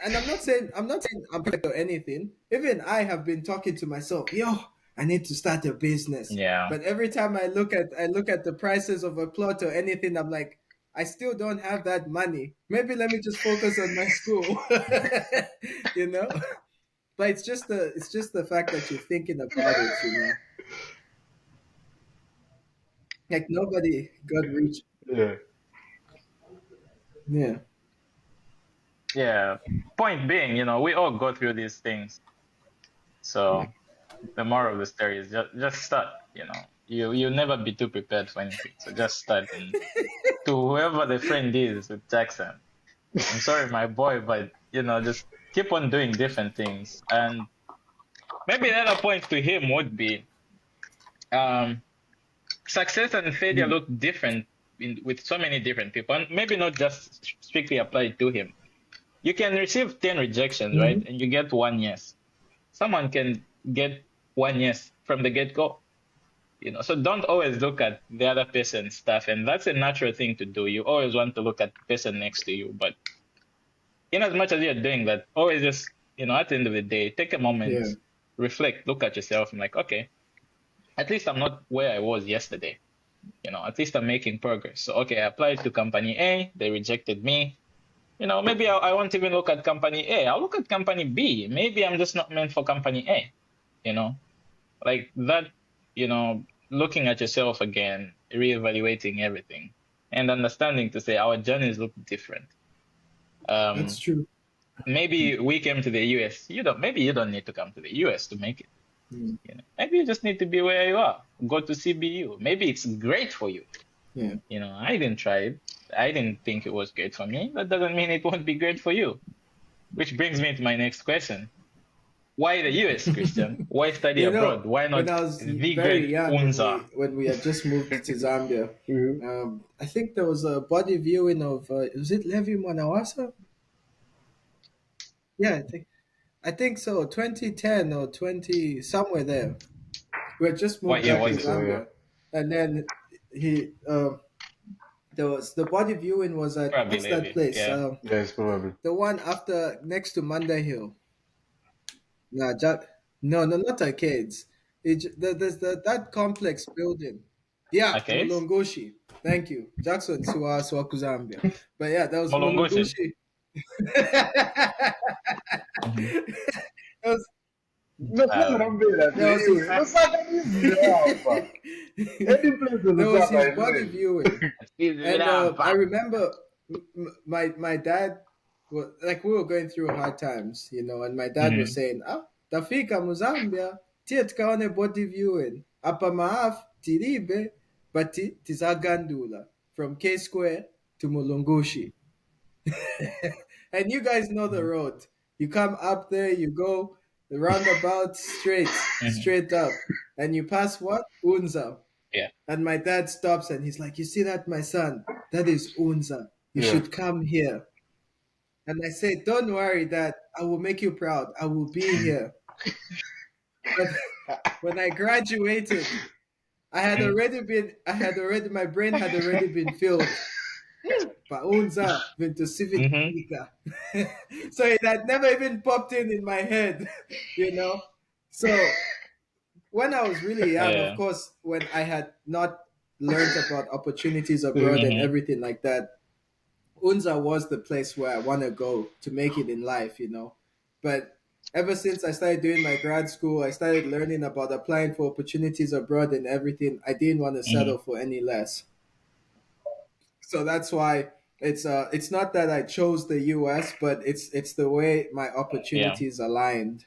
And I'm not saying I'm perfect or anything. Even I have been talking to myself, yo, I need to start a business. Yeah. But every time I look at the prices of a plot or anything, I'm like, I still don't have that money. Maybe let me just focus on my school. you know? But it's just the fact that you're thinking about it. Like nobody got rich. Yeah. Yeah. Yeah. Point being, we all go through these things. So the moral of the story is just start. You never be too prepared for anything. So just start. And to whoever the friend is with Jackson, I'm sorry, my boy, but just keep on doing different things. And maybe another point to him would be um, success and failure Mm. look different with so many different people, and maybe not just strictly applied to him. You can receive 10 rejections, right? Mhm. And you get one yes. Someone can get one yes from the get go. So don't always look at the other person's stuff, and that's a natural thing to do. You always want to look at the person next to you, but in as much as you're doing that, always just, at the end of the day, take a moment, Yeah. reflect, look at yourself, and like, okay, at least I'm not where I was yesterday. At least I'm making progress. So, okay, I applied to company A, they rejected me. Maybe I won't even look at company A. I'll look at company B. Maybe I'm just not meant for company A. You know, like that, looking at yourself again, reevaluating everything, and understanding to say our journeys look different. That's Um, true. maybe we came to the US. Maybe you don't need to come to the US to make it. Mm. Maybe you just need to be where you are. Go to CBU. Maybe it's great for you. Yeah. I didn't try it. I didn't think it was great for me. That doesn't mean it won't be great for you. Which brings me to my next question. Why the US, Christian? Why study You abroad? know, Why when not I was the very great young, when UNZA? we had just moved to Zambia, Mhm. I think there was a body viewing of was it Levi Mwanawasa? Yeah, I think so. 2010 or 20 somewhere there. We had just What moved year I back to was think it? so, yeah. Zambia, and then he the body viewing was at, Probably what's that Levy. place? Yeah. Yes, probably. The one after, next to Manda Hill. Nah, no, no, not arcades. There's that complex building. Yeah, Arcades? Mulongoshi. Thank you, Jackson Swaku Zambia. But yeah, that was Molongoshi. Mulongoshi. That Mm-hmm. was Nasema naambia that was anyway. his. Nasaka hizi hapa. Any place in the That was Zambia his is body ready. viewing. And I remember my dad was like, we were going through hard times, and my dad was Mm-hmm. saying, tafika Muzambia, tie tukaone body viewing. Apa maaf tilibe, but tizagandula from K Square to Mulungushi. And you guys know the road. You come up there, you go the roundabout Mm-hmm. straight up, and you pass what? Unza. Yeah. And my dad stops and he's like, "You see that, my son? That is Unza. You Yeah. should come here." And I say, "Don't worry, Dad. I will make you proud. I will be here." But when I graduated, my brain had already been filled. But Unza went to Civic Mm-hmm. Nika. So it had never even popped in my head, you know? So when I was really young, of Yeah. course, when I had not learned about opportunities abroad and Mm-hmm. everything like that, Unza was the place where I want to go to make it in life, But ever since I started doing my grad school, I started learning about applying for opportunities abroad and everything. I didn't want to Mm-hmm. settle for any less. So that's why it's not that I chose the US, but it's the way my Yeah. opportunities aligned.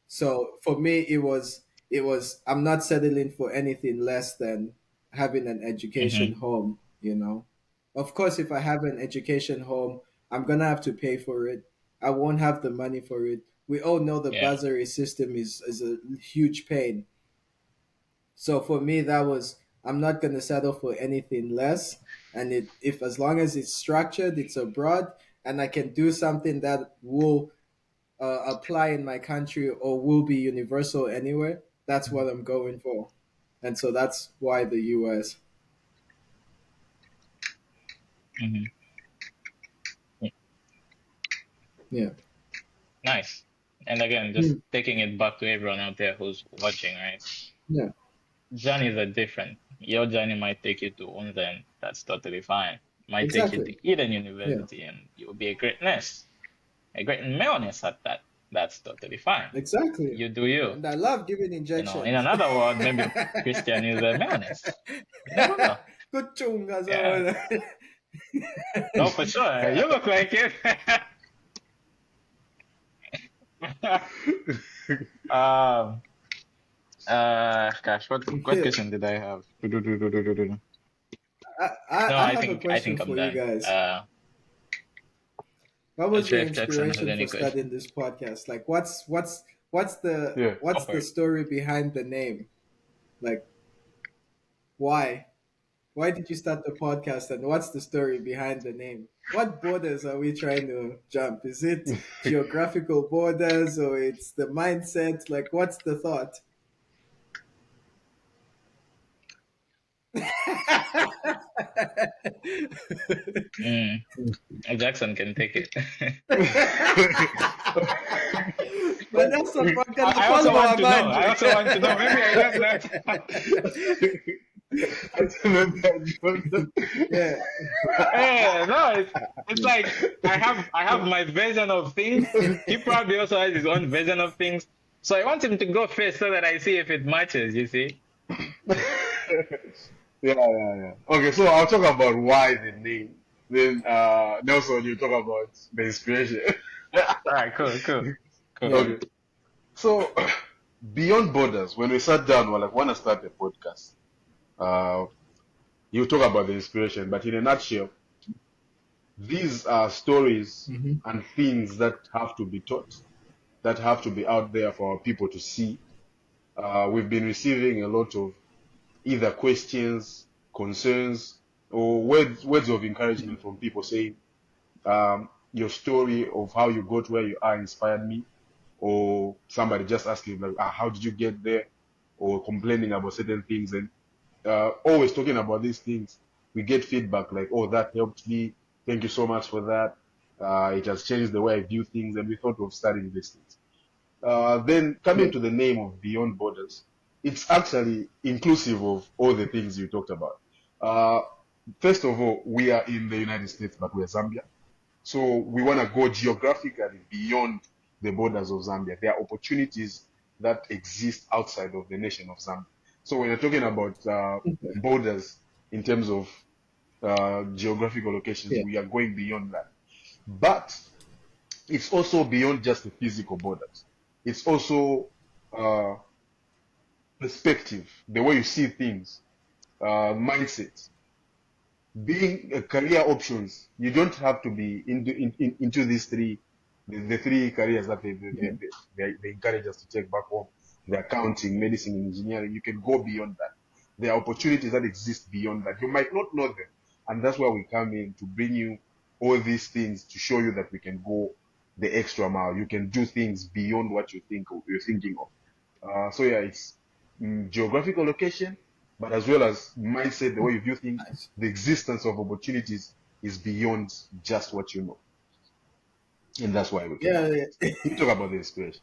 So for me, it was I'm not settling for anything less than having an education Mm-hmm. home. Of course, if I have an education home, I'm gonna have to pay for it. I won't have the money for it. We all know the Yeah. bursary system is a huge pain. So for me, that was I'm not gonna settle for anything less. And if as long as it's structured, it's abroad, and I can do something that will apply in my country or will be universal anywhere, that's what I'm going for. And so that's why the US. Mm-hmm. Yeah. Nice. And again, just Hmm. taking it back to everyone out there who's watching, right? Yeah. Journeys are different. Your journey might take you to Unza, and that's totally fine. Might take you Exactly. to Eden Yeah. University, and you'll be a great nurse, a great maleness at that. That's totally fine. Exactly. You do you. And I love giving In injections. another word, maybe Christian is a maleness. You never know. Good chunga. Yeah. No, for sure. You look like it. um. Gosh, what question did I have? No, I I have a think I question think I'm for you done. guys. What Not was sure your if Jackson has inspiration any for question. studying this podcast? Like, what's the Yeah. Go what's for the it. story behind the name? Like, why? Why did you start the podcast, and what's the story behind the name? What borders are we trying to jump? Is it geographical borders, or it's the mindset? Like, what's the thought? Mm, Jackson can take it. Vanessa I Pakala also follow want to know. Amandi. I also want to know. Maybe I don't know. Yeah. Hey, no, it's like I have my version of things. He probably also has his own version of things. So I want him to go first so that I see if it matches, you see? Yeah. Okay, so I'll talk about why the name. Then Nelson, you talk about the inspiration. All right, cool, cool, cool. Yeah. Okay. So beyond borders, when we sat down, we're like, want to start a podcast. Uh, you talk about the inspiration, but in a nutshell, these are stories Hmm. and things that have to be taught, that have to be out there for our people to see. We've been receiving a lot of either questions, concerns, or words of encouragement from people saying, your story of how you got where you are inspired me, or somebody just asking like, how did you get there, or complaining about certain things, and always talking about these things. we get feedback like, oh, that helped me. Thank you so much for that. It has changed the way I view things, and we thought of studying these things. Then Yeah. coming to the name of Beyond Borders, it's actually inclusive of all the things you talked about. Uh, First of all, we are in the United States, but we're Zambia. So we want to go geographically beyond the borders of Zambia. There are opportunities that exist outside of the nation of Zambia. So when you're talking about borders in terms of geographical locations, Yeah. we are going beyond that. But it's also beyond just the physical borders. It's also uh, perspective, the way you see things, mindset, being career options. You don't have to be into these three, the three careers that Yeah. they encourage us to take back home: the accounting, medicine, and engineering. You can go beyond that. There are opportunities that exist beyond that. You might not know them, and that's why we come in to bring you all these things to show you that we can go the extra mile. You can do things beyond what you're thinking of. So yeah, it's geographical location, but as well as mindset, the way you view things. Nice. The existence of opportunities is beyond just what you know, and that's why we came Yeah. up with Yeah. this. You talk about the inspiration.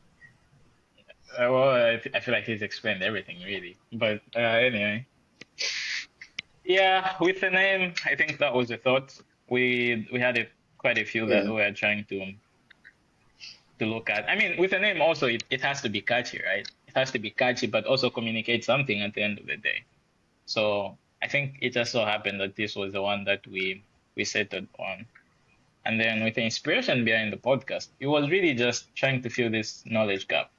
Well, I feel like he's explained everything really. But anyway, yeah, with the name, I think that was the thought. We had quite a few that Yeah. we were trying to look at. I mean, with the name also, it has to be catchy, right? It has to be catchy, but also communicate something at the end of the day. So I think it just so happened that this was the one that we settled on. And then with the inspiration behind the podcast, it was really just trying to fill this knowledge gap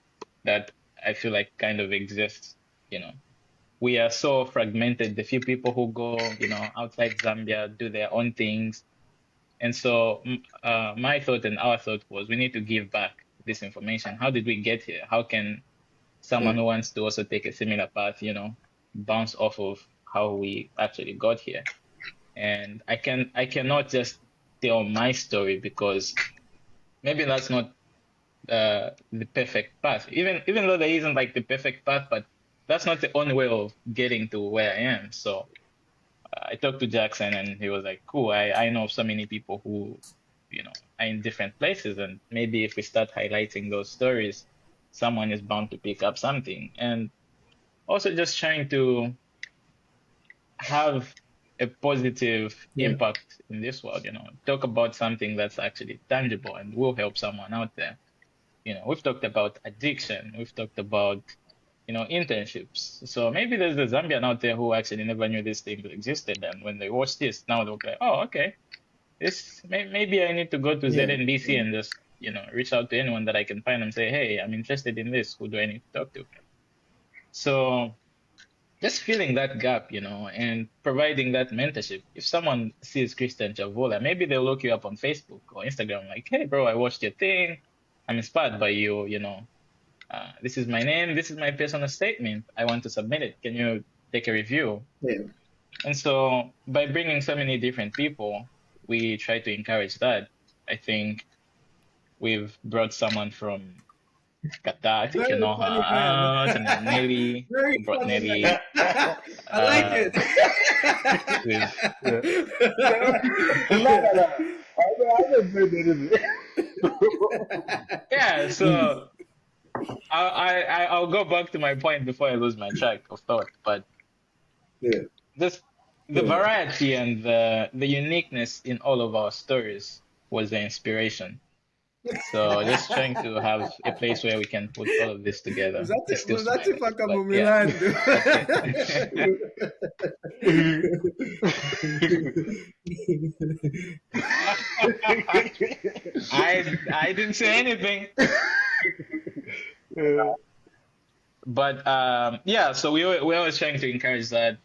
that I feel like kind of exists. You know, we are so fragmented. The few people who go, outside Zambia do their own things. And so my thought and our thought was we need to give back this information. How did we get here? How can Yeah. someone who wants to also take a similar path, bounce off of how we actually got here? And I cannot just tell my story because maybe that's not the perfect path. Even though there isn't like the perfect path, but that's not the only way of getting to where I am. So I talked to Jackson and he was like, cool, I know so many people who, are in different places. And maybe if we start highlighting those stories, someone is bound to pick up something. And also just trying to have a positive Yeah. impact in this world, talk about something that's actually tangible and will help someone out there. We've talked about addiction, we've talked about, internships. So maybe there's a Zambian out there who actually never knew this thing existed. And when they watch this, now they'll be like, oh, okay, maybe I need to go to Yeah. ZNBC and just, reach out to anyone that I can find and say, hey, I'm interested in this. Who do I need to talk to? So just filling that gap, and providing that mentorship. If someone sees Christian Chavula, maybe they'll look you up on Facebook or Instagram, like, hey, bro, I watched your thing. I'm inspired by you, this is my name, this is my personal statement. I want to submit it. Can you take a review? Yeah. And so by bringing so many different people, we try to encourage that. I think we've brought someone from Qatar. I think you Very know her. funny man. What's her name? Nelly. Very We brought funny Nelly. man. I like Uh, it. we've Yeah. No, no, no. I don't blame anything. yeah. So I'll go back to my point before I lose my track of thought. But Yeah. just the Yeah. variety and the uniqueness in all of our stories was the inspiration. So just trying to have a place where we can put all of this together. He's still Usate smiling, paka but yeah, mumilando. that's it. I didn't say anything, Yeah. but yeah. So we're always trying to encourage that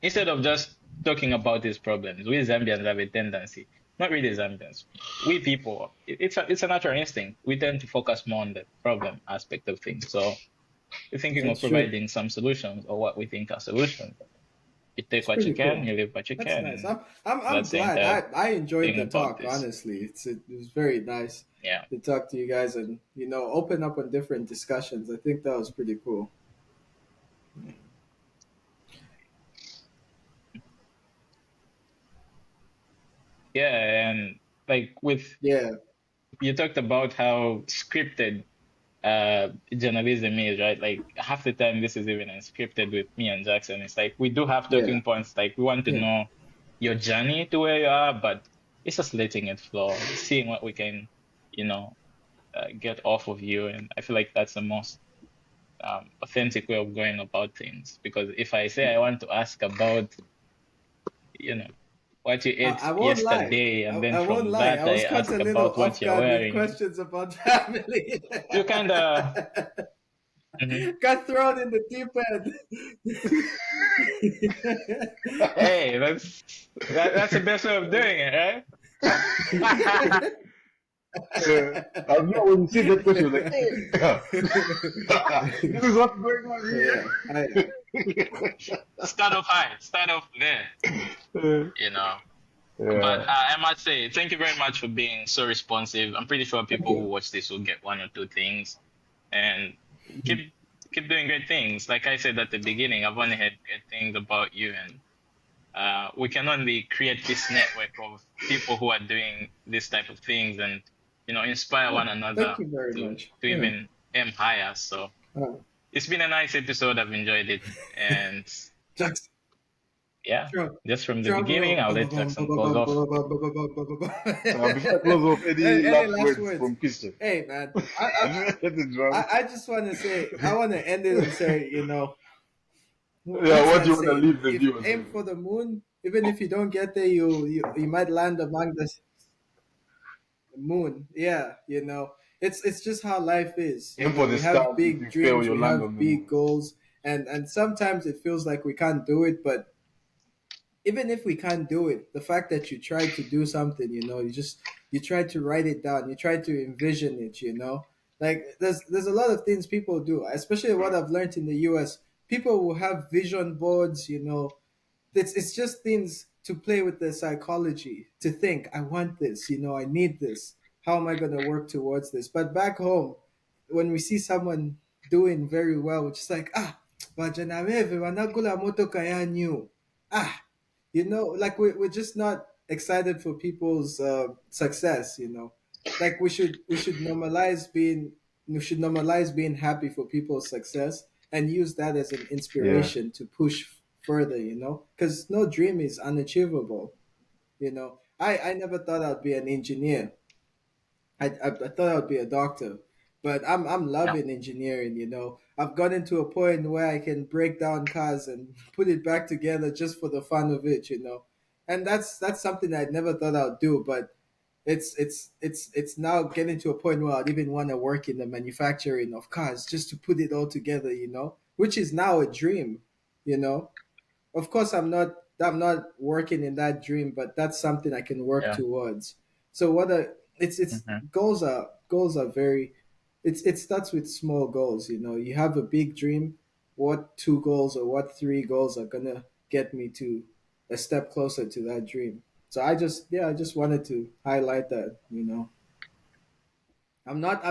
instead of just talking about these problems, we Zambians have a tendency, not really Zambians, we people, it's a natural instinct. We tend to focus more on the problem aspect of things. So we're thinking of That's true. providing some solutions or what we think are solutions. You take It's what you pretty can, cool. you leave what you That's can, nice. and I'm that's the glad. entire I enjoyed thing the about talk. this. Honestly, it was very nice Yeah. to talk to you guys and open up on different discussions. I think that was pretty cool. like with Yeah. you talked about how scripted journalism is, right? Like half the time this is even unscripted with me and Jackson. It's like we do have Yeah. talking points, like we want to Yeah. know your journey to where you are, but it's just letting it flow, seeing what we can, you know, get off of you. And I feel like that's the most authentic way of going about things. Because if I say I want to ask about, you know, what you ate I won't lie. yesterday, and then I won't from lie. that I I was caught a ask little about what off you're guard with wearing, questions about family. you kind of, mhm. Got thrown in the deep end. Hey, that's the best way of doing it, right? I'm not when you see that question, like, hey, this is what's going on Yeah, here. Start off high, start off there, Uh, you know. But yeah. I must say, thank you very much for being so responsive. I'm pretty sure thank people who you. watch this will get one or two things, and keep keep doing great things. Like I said at the beginning, I've only heard great things about you, and we can only create this network of people who are doing this type of things, and inspire Oh, one thank another you very to much. to Yeah. even aim higher. So Uh, it's been a nice episode. I've enjoyed it, and Jackson, yeah, drum, just from the drum beginning, roll. I'll let Jackson close off. Before I close off, any Any last last words words? from Christian? Hey, man. Hit the drums. I just want to say, I want to end it and say, Yeah, what's what do that you want to saying? leave the If viewers aim with? for the moon, even if you don't get there, you might land among the moon. Yeah, it's just how life is. Aim for the We have stars. If big you fail, dreams, you we land have on the big moon. goals, and sometimes it feels like we can't do it, but even if we can't do it, the fact that you try to do something, you try to write it down, you try to envision it, like there's a lot of things people do, especially what I've learned in the US. People will have vision boards, it's just things to play with the psychology, to think, I want this, I need this. How am I going to work towards this? But back home, when we see someone doing very well, we're just like, vajana wewe wanakula moto kaya new. Ah, like we're just not excited for people's success, like we should normalize being happy for people's success and use that as an Yeah, inspiration to push further, because no dream is unachievable. I never thought I'd be an engineer. I thought I would be a doctor, but I'm Yeah. loving engineering. I've gotten to a point where I can break down cars and put it back together just for the fun of it. And that's something I never thought I'd do, but it's now getting to a point where I'd even want to work in the manufacturing of cars just to put it all together. Which is now a dream. You know, of course I'm not working in that dream, but that's something I can work Yeah. towards. So what a it's Hmm. goals are very, it starts with small goals. You have a big dream. What two goals or what three goals are gonna get me to a step closer to that dream? So I just wanted to highlight that. I'm not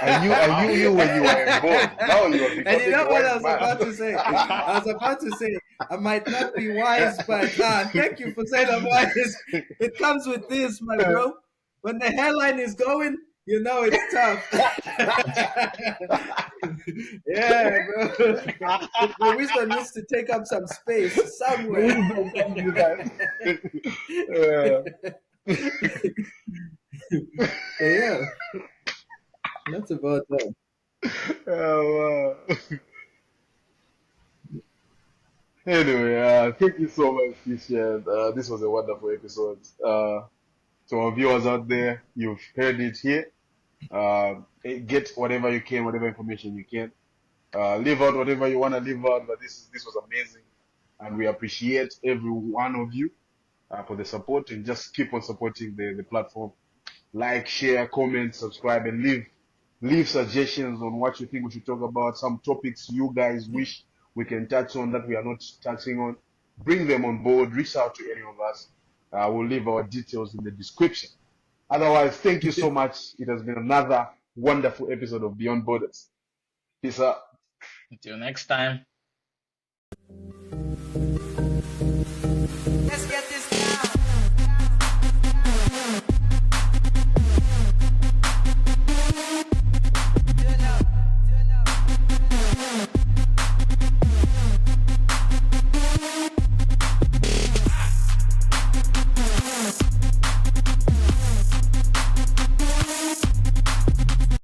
I knew you when you were born. Now you are And you becoming know a what I wise was man. about to say? I was about to say I might not be wise, but thank you for saying I'm wise. It comes with this, my bro. When the hairline is going, it's tough. Yeah, bro. The wisdom needs to take up some space somewhere. Wisdom comes with that. So yeah, that's about that. Oh, wow. Anyway, thank you so much, Christian. This was a wonderful episode. To our viewers out there, you've heard it here. Get whatever you can, whatever information you can. Leave out whatever you want to leave out. But this was amazing, and we appreciate every one of you for the support, and just keep on supporting the platform. Like, share, comment, subscribe, and leave suggestions on what you think we should talk about. Some topics you guys wish we can touch on that we are not touching on. Bring them on board. Reach out to any of us. We'll leave our details in the description. Otherwise, thank you so much. It has been another wonderful episode of Beyond Borders. Peace out. Until next time.